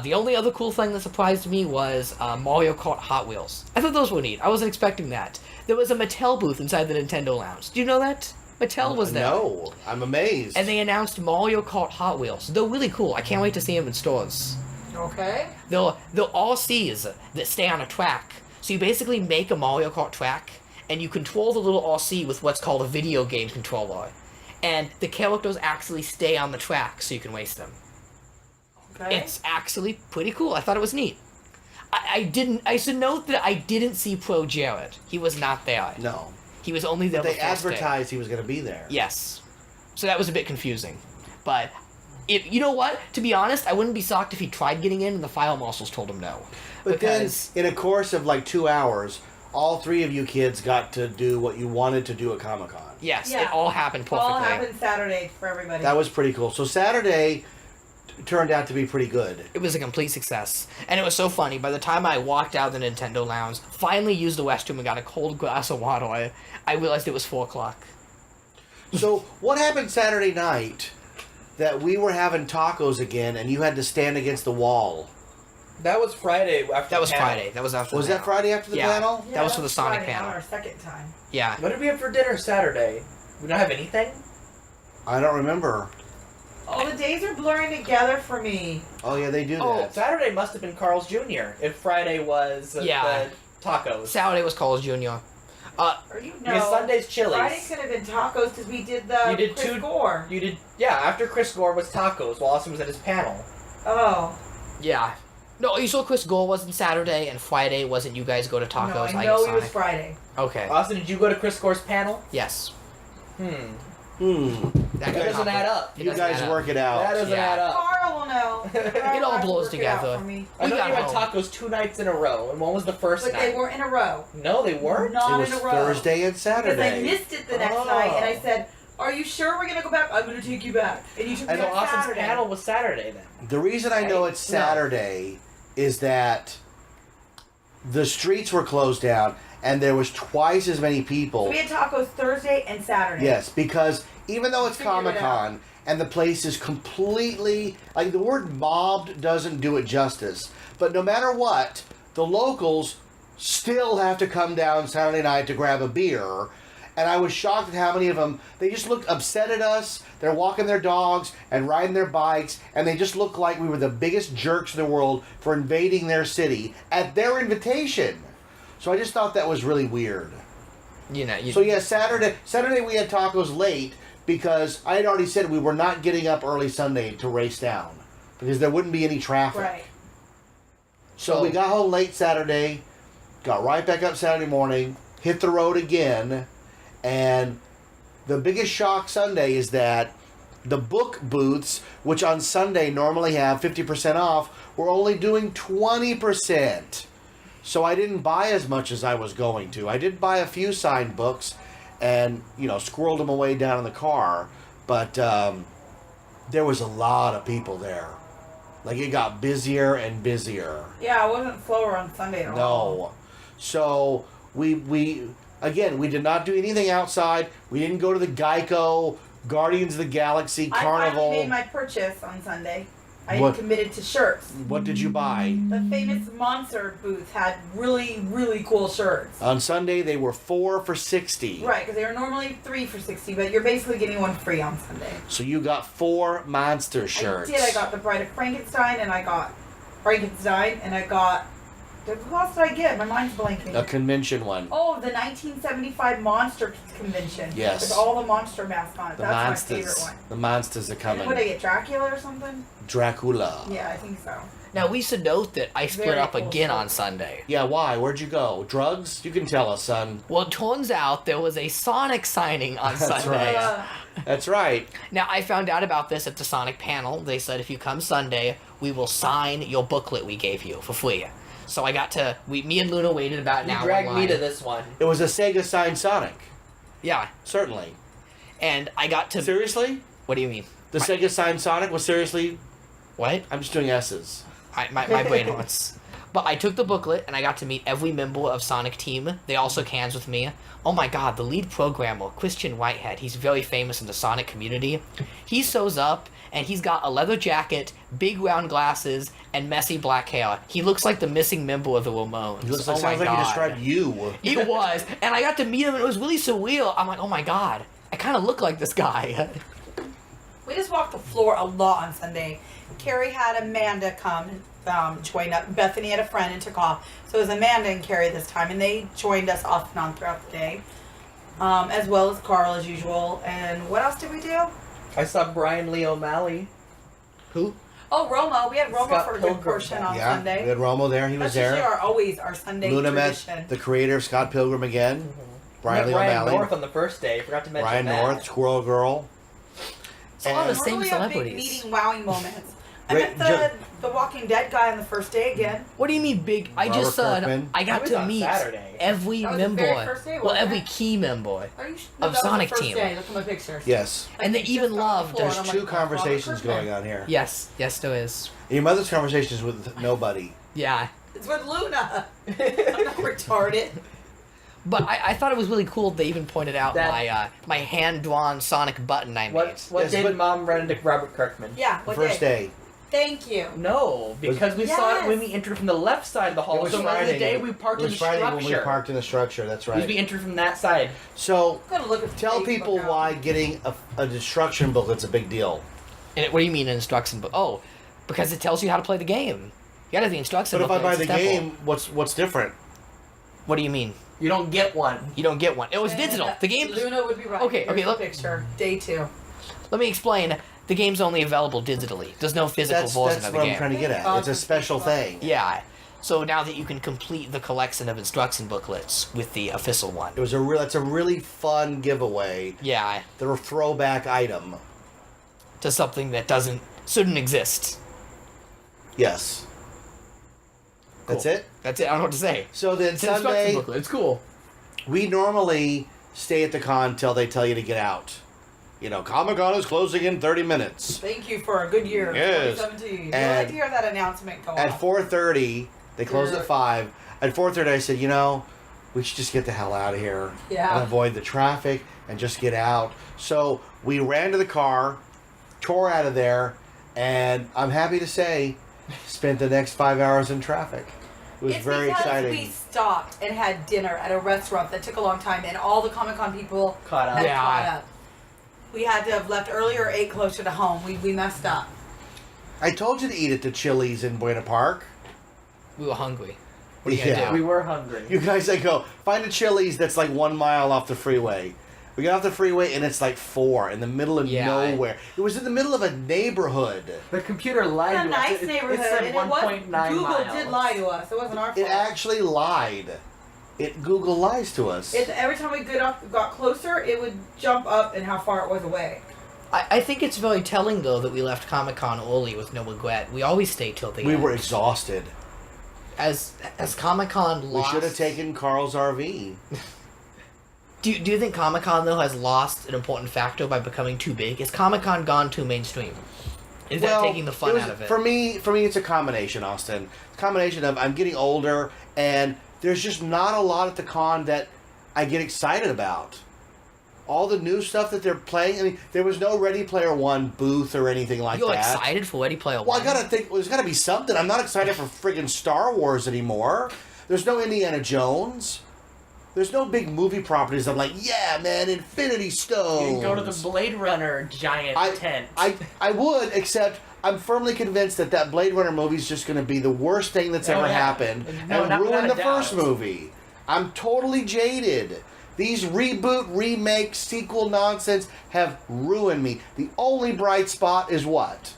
The only other cool thing that surprised me was Mario Kart Hot Wheels. I thought those were neat. I wasn't expecting that. There was a Mattel booth inside the Nintendo Lounge. Do you know that? Mattel was there. No, I'm amazed. And they announced Mario Kart Hot Wheels. They're really cool. I can't wait to see them in stores. Okay. They're all C's that stay on a track. So you basically make a Mario Kart track, and you control the little RC with what's called a video game controller. And the characters actually stay on the track, so you can race them. Okay. It's actually pretty cool. I thought it was neat. I should note that I didn't see Pro Jared. He was not there. No. He was only there They the first day. advertised he was going to be there. Yes. So that was a bit confusing. But, you know what? To be honest, I wouldn't be shocked if he tried getting in and the file marshals told him no. But Because- then, in a course of like 2 hours, all 3 of you kids got to do what you wanted to do at Comic-Con. Yes, Yeah. it all happened perfectly. All happened Saturday for everybody. That was pretty cool. So Saturday turned out to be pretty good. It was a complete success. And it was so funny. By the time I walked out of the Nintendo Lounge, finally used the restroom and got a cold glass of water, I realized it was 4 o'clock. So what happened Saturday night that we were having tacos again and you had to stand against the wall? That was Friday after That was the panel. Friday. That was after Was the that panel. Friday after the Yeah. panel? That was for the that's Sonic Friday, panel. on our second time. Yeah. What did we have for dinner Saturday? We don't have anything? I don't remember. Oh, the days are blurring together for me. Oh yeah, they do Oh, that. Saturday must have been Carl's Jr. if Friday was Yeah. the tacos. Saturday was Carl's Jr. Or Because Sunday's Chili's. Friday could have been tacos because we did the You did Chris Gore. You did, yeah. After Chris Gore was tacos, while Austin was at his panel. Oh. Yeah. No, you saw Chris Gore wasn't Saturday, and Friday wasn't you guys go to tacos. No, I get know it Sonic. was Friday. Okay. Austin, did you go to Chris Gore's panel? Yes. That doesn't add up. It You doesn't guys add up. work it out. That doesn't Yeah. add up. Carl will know. It all blows together. I know We you got had home. tacos 2 nights in a row, and one was the first But night. they weren't in a row. No, they weren't. Not It was in a row. Thursday and Because Saturday. I missed it the next Oh. night, and I said, "Are you sure we're gonna go back? I'm gonna take you back." And you took me And so on Austin's Saturday. panel was Saturday then. The reason I know Right? it's Saturday is that the streets were closed down and there was twice as many people. So we had tacos Thursday and Saturday. Yes, because even though it's Figure it out. Comic-Con and the place is completely, like, the word mobbed doesn't do it justice, but no matter what, the locals still have to come down Saturday night to grab a beer. And I was shocked at how many of them, they just looked upset at us. They're walking their dogs and riding their bikes, and they just looked like we were the biggest jerks in the world for invading their city at their invitation. So I just thought that was really weird. You know. So yeah, Saturday we had tacos late because I had already said we were not getting up early Sunday to race down because there wouldn't be any traffic. Right. So we got home late Saturday, got right back up Saturday morning, hit the road again, and the biggest shock Sunday is that the book booths, which on Sunday normally have 50% off, were only doing 20%. So I didn't buy as much as I was going to. I did buy a few signed books and, squirreled them away down in the car, but there was a lot of people there. Like, it got busier and busier. Yeah, it wasn't slower on Sunday at all. No. So we did not do anything outside. We didn't go to the Geico Guardians of the Galaxy I Carnival. finally made my purchase on Sunday. I What? committed to shirts. What did you buy? The famous Monster booth had really, really cool shirts. On Sunday they were 4 for $60. Right, because they were normally 3 for $60, but you're basically getting one free on Sunday. So you got 4 monster shirts. I did. I got the Bride of Frankenstein, and I got Who else did I get? My mind's blanking. A convention one. Oh, the 1975 Monster Convention. Yes. With all the monster masks on it. The That's monsters. my favorite one. The monsters are And coming. what did I get? Dracula or something? Dracula. Yeah, I think so. Now we should note that I split Very up cool again stuff. on Sunday. Yeah, why? Where'd you go? Drugs? You can tell us, son. Well, it turns out there was a Sonic signing on That's Sunday. right. That's right. Now, I found out about this at the Sonic panel. They said if you come Sunday, we will sign your booklet we gave you for free. So I got to... me and Luna waited about an You hour dragged in me line. to this one. It was a Sega signed Sonic. Yeah. Certainly. And I got to... Seriously? What do you mean? The Sega signed Sonic was seriously... What? I'm just doing S's. My brain hurts. But I took the booklet, and I got to meet every member of Sonic Team. They all shook hands with me. Oh my god, the lead programmer, Christian Whitehead, he's very famous in the Sonic community. He shows up, and he's got a leather jacket, big round glasses, and messy black hair. He looks like the missing member of the Ramones. He looks oh like, my sounds like god. he described you. He was, and I got to meet him, and it was really surreal. I'm like, oh my god, I kind of look like this guy. We just walked the floor a lot on Sunday. Carrie had Amanda come join up. Bethany had a friend and took off. So it was Amanda and Carrie this time, and they joined us off and on throughout the day. As well as Carl as usual. And what else did we do? I saw Brian Lee O'Malley. Who? Oh, Romo. We had Romo Scott for a Pilgrim. good portion on Yeah, Sunday. we had Romo there. He was That's usually there. always our Sunday Luna met tradition. the creator of Scott Pilgrim again. Brian Lee Met Ryan O'Malley. North on the first day. Forgot to mention Ryan that. North, Squirrel Girl. It's all the And- same Normally a big celebrities. meeting wowing moments. I Great- met the Walking Dead guy on the first day again. What do you mean big? I Robert just said Kirkman. I got That was to on meet Saturday. every That was the member. very first day, well, wasn't every it? key member. Are you no, Of that was Sonic the first Team. Day. Look at my pictures. Yes. And they we even just got off loved- the floor, There's and I'm two like, oh, Robert conversations Kirkman. going on here. Yes, there is. Your mother's conversations with nobody. Yeah. It's with Luna. I'm not retarded. But I thought it was really cool. They even pointed out That- my hand drawn Sonic button I made. What Yes, day but- did Mom run into Robert Kirkman? Yeah, The what first day. Thank you. No, because we saw it Yes. when we entered from the left side of the hall. It was so Friday. the day we parked It in was the Friday structure. when we parked in the structure. That's Because right. we entered from that side. So I'm gonna look at the tell Facebook people now. why getting a destruction booklet's a big deal. And what do you mean an instruction book? Oh, because it tells you how to play the game. You gotta have the instruction But if book. I buy it's the simple. game, what's different? What do you mean? You don't get one. You don't get one. It was digital. The game. Luna would be right. Okay, Here's the look. picture. Day 2. Let me explain. The game's only available digitally. There's no physical version That's of the what game. I'm trying to get at. It's a special thing. Yeah. So now that you can complete the collection of instruction booklets with the official one. It's a really fun giveaway. Yeah. They're a throwback item. To something that shouldn't exist. Yes. That's Cool. it? That's it. I don't know what to say. So then It's an instruction Sunday, booklet. It's cool. we normally stay at the con till they tell you to get out. You know, Comic-Con is closing in 30 minutes. Thank you for a good year. Yes. 2017. You And like to hear that announcement go At off. 4:30, they closed Sure. at 5. At 4:30, I said, we should just get the hell out of here. Yeah. And avoid the traffic and just get out. So we ran to the car, tore out of there, and I'm happy to say, spent the next 5 hours in traffic. It was It's very because exciting. we stopped and had dinner at a restaurant that took a long time, and all the Comic-Con people Caught up. had Yeah. caught up. We had to have left earlier or ate closer to home. We messed up. I told you to eat at the Chili's in Buena Park. We were hungry. What are you gonna Yeah. do? We were hungry. You guys, I go, find a Chili's that's like 1 mile off the freeway. We got off the freeway and it's like 4 in the middle of nowhere. It was in the middle of a neighborhood. The computer lied It's a to us. nice It neighborhood, said and it was 1.9 Google miles. did lie to us. It wasn't our fault. It actually lied. Google lies to us. Every time we got closer, it would jump up and how far it was away. I think it's very telling, though, that we left Comic-Con early with no regret. We always stay till the We end. were exhausted. As Comic-Con We lost... should have taken Carl's RV. Do you think Comic-Con, though, has lost an important factor by becoming too big? Is Comic-Con gone too mainstream? Is that taking the fun out of it? For me, it's a combination, Austin. It's a combination of I'm getting older, and there's just not a lot at the con that I get excited about. All the new stuff that they're playing, I mean, there was no Ready Player One booth or anything like You're that. excited for Ready Player One? Well, I gotta think, there's gotta be something. I'm not excited for friggin' Star Wars anymore. There's no Indiana Jones. There's no big movie properties. I'm like, yeah, man, Infinity Stones. You can go to the Blade Runner giant tent. I would, except I'm firmly convinced that Blade Runner movie is just going to be the worst thing that's ever happened No, and not ruin a the first doubt. movie. I'm totally jaded. These reboot, remake, sequel nonsense have ruined me. The only bright spot is what?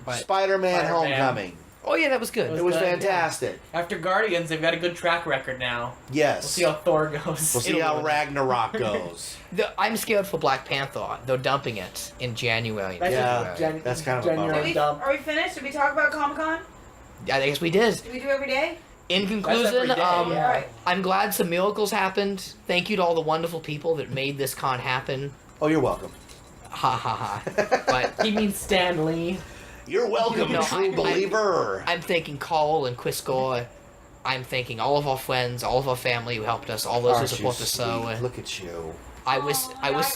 What? Spider-Man Spider-Man. Homecoming. Oh, yeah, that was good. It was good, yeah. fantastic. After Guardians, they've got a good track record now. Yes. We'll see how Thor goes. We'll see how Ragnarok goes. I'm scared for Black Panther. They're dumping it in January. That's Yeah, Jan- that's kind of a January bummer. dump. Are we finished? Did we talk about Comic-Con? I guess we did. Do we do every day? In every conclusion, day, yeah. Alright. I'm glad some miracles happened. Thank you to all the wonderful people that made this con happen. Oh, you're welcome. Ha ha ha. But He means Stan Lee. You're welcome, No, true believer. I'm thanking Cole and Chris Gore. I'm thanking all of our friends, all of our family who helped us, all those who Aren't you support the show. sweet? Look at you. I wish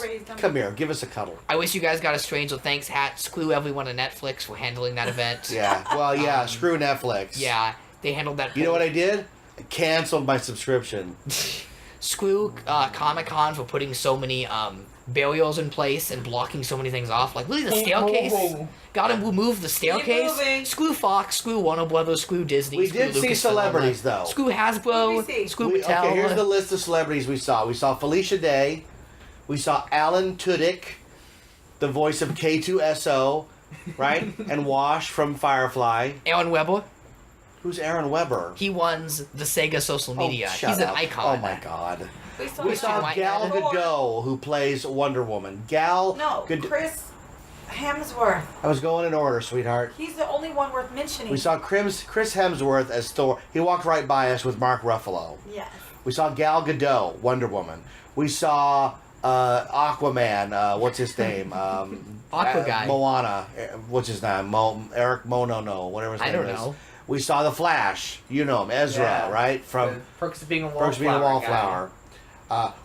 raised them. Come here, give us a cuddle. I wish you guys got a Stranger Thanks hat. Screw everyone at Netflix for handling that event. Yeah, well, yeah, screw Netflix. Yeah, they handled that. You know what I did? I canceled my subscription. Screw Comic-Con for putting so many barriers in place and blocking so many things off. Like, look at the staircase. Gotta remove the staircase. moving. Screw Fox, screw Warner Brothers, screw Disney. We screw did see Lucasfilm. celebrities, though. Screw Hasbro, BBC. screw Mattel. Okay, here's the list of celebrities we saw. We saw Felicia Day. We saw Alan Tudyk, the voice of K2SO, right? And Wash from Firefly. Aaron Weber, Who's Aaron Weber? he runs the Sega social media. Oh, shut He's an up. icon. Oh, my God. We saw, We Christian saw White Gal Adams. Gadot, who plays Wonder Woman. Gal No, Gadot. Chris Hemsworth. I was going in order, sweetheart. He's the only one worth mentioning. We saw Chris Hemsworth as Thor. He walked right by us with Mark Ruffalo. Yes. We saw Gal Gadot, Wonder Woman. We saw Aquaman. What's his name? Aqua guy. Moana. What's his name? Eric Monono. Whatever his I name don't is. know. We saw the Flash. You know him, Ezra, Yeah. right? The From Perks of Being a Wallflower. Perks of Being a Wallflower.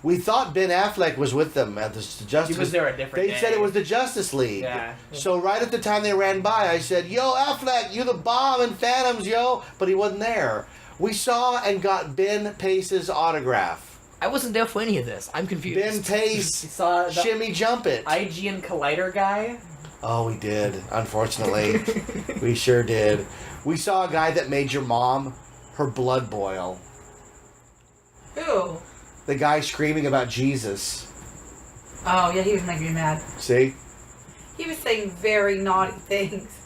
We thought Ben Affleck was with them at the Justice. He was there a different They day. said it was the Justice League. Yeah. So right at the time they ran by, I said, "Yo, Affleck, you the bomb in Phantoms, yo!" But he wasn't there. We saw and got Ben Pace's autograph. I wasn't there for any of this. I'm confused. Ben You Pace, saw the shimmy jump it. IG and Collider guy. Oh, we did. Unfortunately, we sure did. We saw a guy that made your mom her blood boil. Who? The guy screaming about Jesus. Oh, yeah, he was making me mad. See? He was saying very naughty things.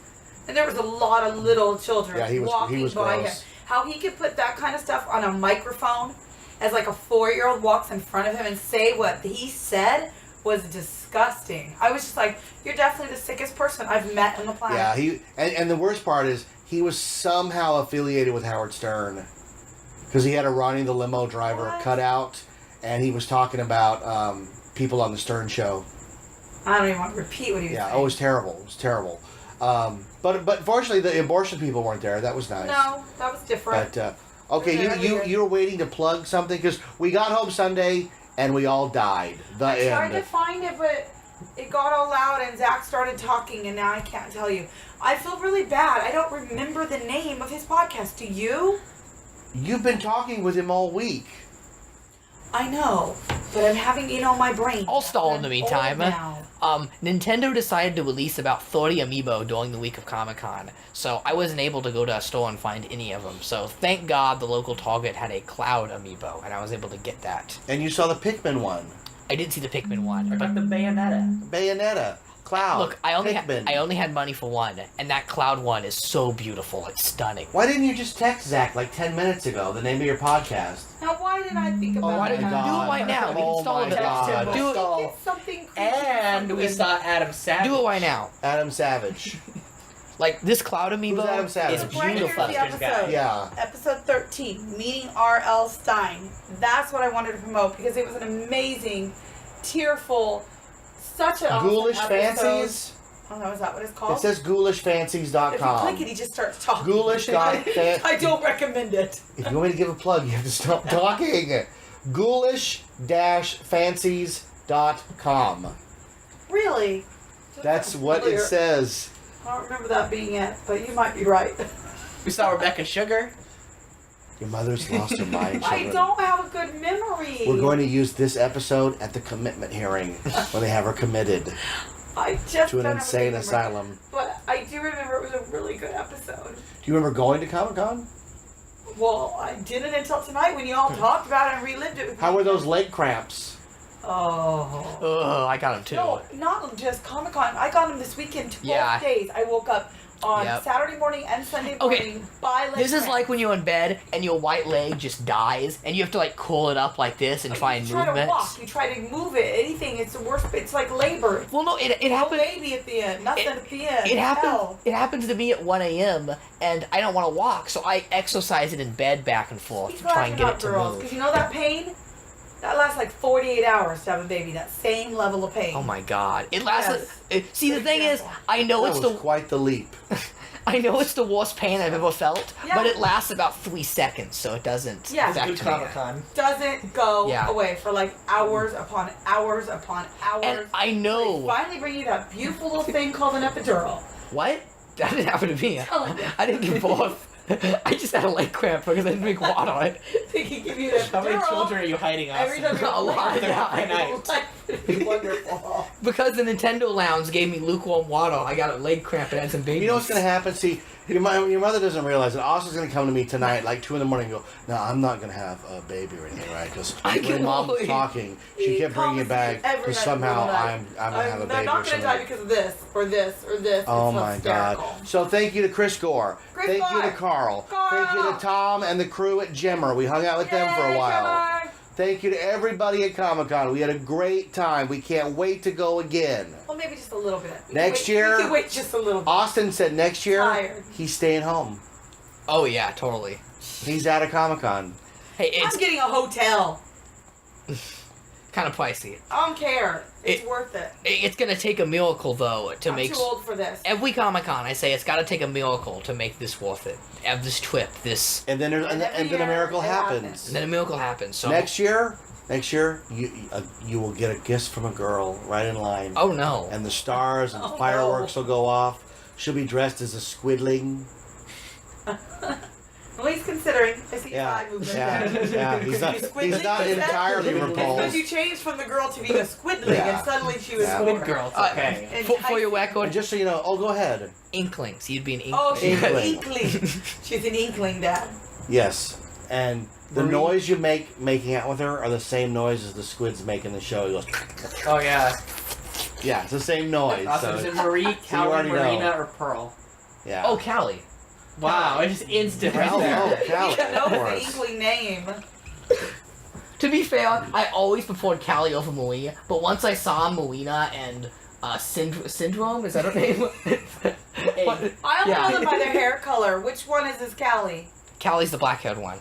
And there was a lot of little children Yeah, he was walking by gross. him. How he could put that kind of stuff on a microphone as like a 4-year-old walks in front of him and say what he said was disgusting. I was just like, you're definitely the sickest person I've met on the planet. Yeah, and the worst part is he was somehow affiliated with Howard Stern because he had a Ronnie the limo driver What? cut out, and he was talking about people on the Stern show. I don't even want to repeat what he was Yeah, saying. it was terrible. It was terrible. But fortunately, the abortion people weren't there. That was nice. No, that was different. But okay, Yeah, you were waiting to plug something because we got home Sunday and we all died. The I tried to end. find it, but it got all loud and Zach started talking, and now I can't tell you. I feel really bad. I don't remember the name of his podcast. Do you? You've been talking with him all week. I know, but I'm having my brain. I'll stall in the I'm meantime. old now. Nintendo decided to release about 30 amiibo during the week of Comic-Con, so I wasn't able to go to a store and find any of them. So thank God the local Target had a Cloud amiibo, and I was able to get that. And you saw the Pikmin one. I did see the Pikmin one, What but about the Bayonetta? Bayonetta. Cloud. look, I Pikmin. only had money for one, and that Cloud one is so beautiful. It's stunning. Why didn't you just text Zach like 10 minutes ago the name of your podcast? Now, why didn't I think about why that? didn't you do it right now? We can Oh install my it. God. Do it. It's something creepy. And we saw Adam Savage. Do it right now. Adam Savage. Like this Cloud amiibo Adam Savage? is Right here's beautiful. the This guy. episode. Yeah. Episode 13, Meeting R.L. Stein. That's what I wanted to promote because it was an amazing, tearful, such an Ghoulish awesome episode. Fancies. Oh no, is that what it's called? It says if you ghoulishfancies.com. click it, he just starts talking. Ghoulish.fan- I don't recommend it. If you want me to give a plug, you have to stop talking. Ghoulish-fancies.com. Really? That's what it says. I don't remember that being it, but you might be right. We saw Rebecca Sugar. Your mother's lost her mind, I children. don't have a good memory. We're going to use this episode at the commitment hearing when they have her committed I just to an don't have a insane good memory. asylum. But I do remember it was a really good episode. Do you remember going to Comic-Con? Well, I didn't until tonight when you all talked about it and relived it with How me. were those leg cramps? Oh. Ugh, I got him too. No, not just Comic Con. I got them this weekend, 12 Yeah. days. I woke up on Yep. Saturday morning and Sunday Okay. morning by leg This is cramp. like when you're in bed and your white leg just dies, and you have to like curl it up like this and find you try to movements. walk, you try to move it, anything. It's the worst. It's like labor. Well, no, it No happened. baby at the end, nothing at the end. It happens. Hell. It happens to me at 1 a.m. and I don't want to walk, so I exercise it in bed back and forth Be to try glad and you're get not it to girls, move. because you know that pain. That lasts like 48 hours to have a baby. That same level of pain. Oh my god! It lasts. Yes. See, the Good thing is, example. I know That it's was the quite the leap. I know it's the worst pain I've ever felt, Yeah. but it lasts about 3 seconds, so it doesn't Yeah. affect Good me. Comic Con. Doesn't go Yeah. away for like hours upon hours upon hours. And I They know finally bring you that beautiful little thing called an epidural. what that didn't happen to me. Oh. I didn't give birth. I just had a leg cramp because I didn't drink water on it. They can give you an epidural. How many children are you hiding, Every Austin? time A lot, you're yeah. Night. Wonderful. Because the Nintendo Lounge gave me lukewarm water, I got a leg cramp and had some babies. You know what's going to happen? See, your mother doesn't realize that Austin's going to come to me tonight, like 2 in the morning, and go, no, I'm not going to have a baby or anything, right? Because I when can Mom was only- talking, she kept bringing it back Every because night somehow before I'm going to have a baby I'm or not going to die something. because of this or this or this. Oh It's my hysterical. God. So thank you to Chris Gore. Chris Thank you to Gore. Carl. Carl. Thank you to Tom and the crew at Jimmer. We hung out with them for a Yay, while. Gemma. Thank you to everybody at Comic-Con. We had a great time. We can't wait to go again. Well, maybe just a little bit. We Next can wait- year- We can wait just a little bit. Austin said next year Tired. he's staying home. Oh yeah, totally. He's out of Comic-Con. Hey, it's I'm getting a hotel. kind of pricey. I don't care. It's It- worth it. It's gonna take a miracle though to I'm make too old for this. every Comic Con. I say it's got to take a miracle to make this worth it. Have this trip, this, And then And every and then a year miracle it happens. happens. and then a miracle happens. So Next year, you will get a gift from a girl right in line. oh no, And the stars and the Oh, fireworks no. will go off. She'll be dressed as a squidling. Well, he's considering. I see his Yeah, eye movement. yeah. He's not, He's he's not squidling. entirely Because repulsed. you changed from the girl to being a squidling, Yeah. and suddenly she was Yeah. more. Good girl, it's Uh, okay. And for your Tyson- record, And just so you know, go ahead. Inklings. You'd be an inkling. Oh, she's an Inkling. inkling. She's an inkling, Dad. Yes. And The noise you making out with her are the same noise as the squids make in the show. He goes, Oh, yeah. yeah, it's the same noise. Also, is it Marie, you Callie, already Marina, know. or Pearl? Yeah. Oh, Callie. Wow, it's just instant right Callie. there. Oh, Callie, No, of it's course. an inkling name. To be fair, I always preferred Callie over Malia, but once I saw Melina and Syndrome, is that her name? I only Yeah. know them by their hair color. Which one is this Callie? Callie's the black-haired one.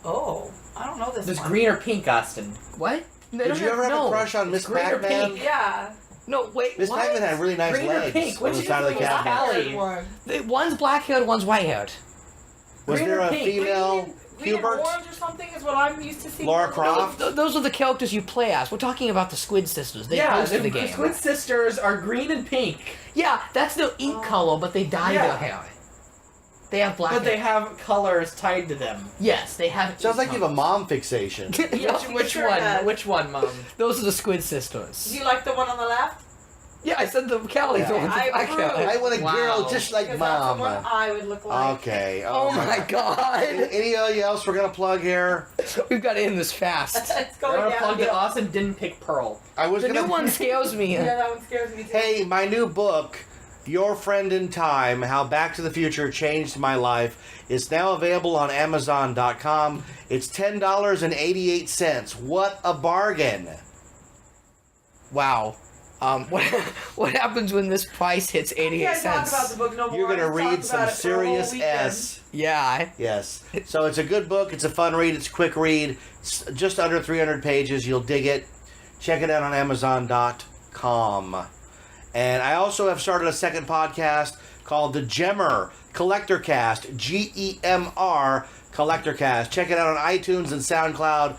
Oh, I don't know this There's one. green or pink, Austin. What? No, Did you ever have no. a crush on Miss green or Pac-Man? pink. Yeah. No, wait, Miss what? Pac-Man had really nice Green or legs pink? on Which the is side of the the cabinet. Callie? One. One's black-haired, one's white-haired. Was Green there or a pink? female Green and Hubert? orange or something is what I'm used to seeing. Laura on- Croft? Those are the characters you play as. We're talking about the Squid Sisters. They Yeah, hosted the game. Squid Sisters are green and pink, Yeah, that's their ink color, but they dye Yeah. their hair. They have black but they hair. have colors tied to them. Yes, they have. Sounds like ink you have a mom fixation. color. Yeah, Which sure one? does. Which one, Mom? those are the Squid Sisters. Do you like the one on the left? Yeah, I said the Callie. Yeah. The one's I black hair. approve. I want a Wow. girl just like Because that's the one mom. I would look like. Okay. Oh my god. Any else we're gonna plug here? We've got to end this fast. It's I going want to plug that downhill. Austin didn't pick Pearl. I was The gonna. new one scares me. Yeah, that one scares me too. Hey, my new book, Your Friend in Time: How Back to the Future Changed My Life, is now available on Amazon.com. It's $10.88. What a bargain! Wow. What happens when this price hits 88 I can't talk cents? about the book no more. You're gonna I talked read about some it for a whole serious weekend. S. Yeah. Yes. So it's a good book. It's a fun read. It's a quick read. It's just under 300 pages. You'll dig it. Check it out on Amazon.com. And I also have started a second podcast called The Gemmer Collector Cast. GEMR Collector Cast. Check it out on iTunes and SoundCloud.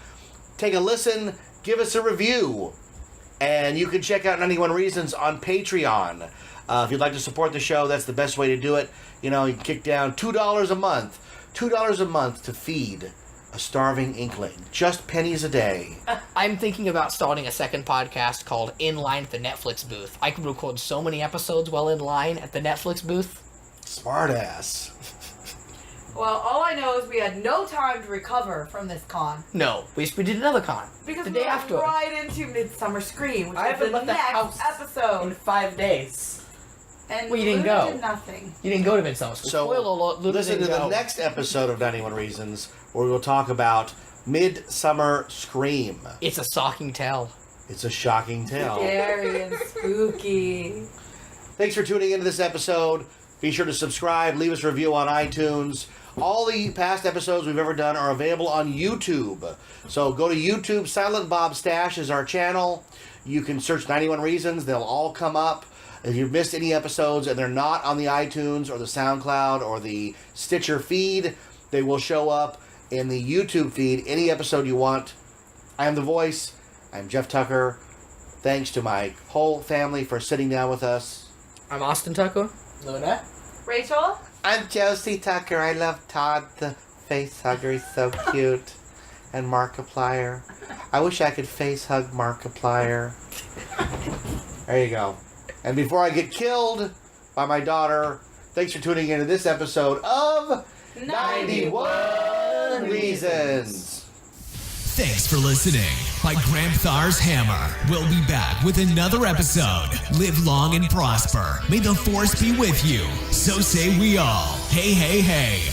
Take a listen. Give us a review. And you can check out 91 Reasons on Patreon. If you'd like to support the show, that's the best way to do it. You know, you can kick down $2 a month. $2 a month to feed a starving inkling. Just pennies a day. I'm thinking about starting a second podcast called In Line at the Netflix Booth. I could record so many episodes while in line at the Netflix booth. Smartass. Well, all I know is we had no time to recover from this con. No, we did another con. Because the we day went after. right into Midsummer Scream, which I is haven't the left the next house in episode. 5 days. And Well, you didn't Luna go. did nothing. You didn't go to Midsummer School. So, Spoiler alert, Luna listen to didn't the go. next episode of 91 Reasons, where we'll talk about Midsummer Scream. It's a shocking tale. It's a shocking tale. Scary and spooky. Thanks for tuning into this episode. Be sure to subscribe, leave us a review on iTunes. All the past episodes we've ever done are available on YouTube. So go to YouTube. Silent Bob Stash is our channel. You can search 91 Reasons. They'll all come up. If you've missed any episodes and they're not on the iTunes or the SoundCloud or the Stitcher feed, they will show up in the YouTube feed. Any episode you want. I am the voice. I'm Jeff Tucker. Thanks to my whole family for sitting down with us. I'm Austin Tucker. Luna? Rachel? I'm Josie Tucker. I love Todd the face hugger. He's so cute. And Markiplier. I wish I could face hug Markiplier. There you go. And before I get killed by my daughter, thanks for tuning into this episode of 91 Reasons. Thanks for listening. By Gramthar's Hammer. We'll be back with another episode. Live long and prosper. May the force be with you. So say we all. Hey, hey, hey.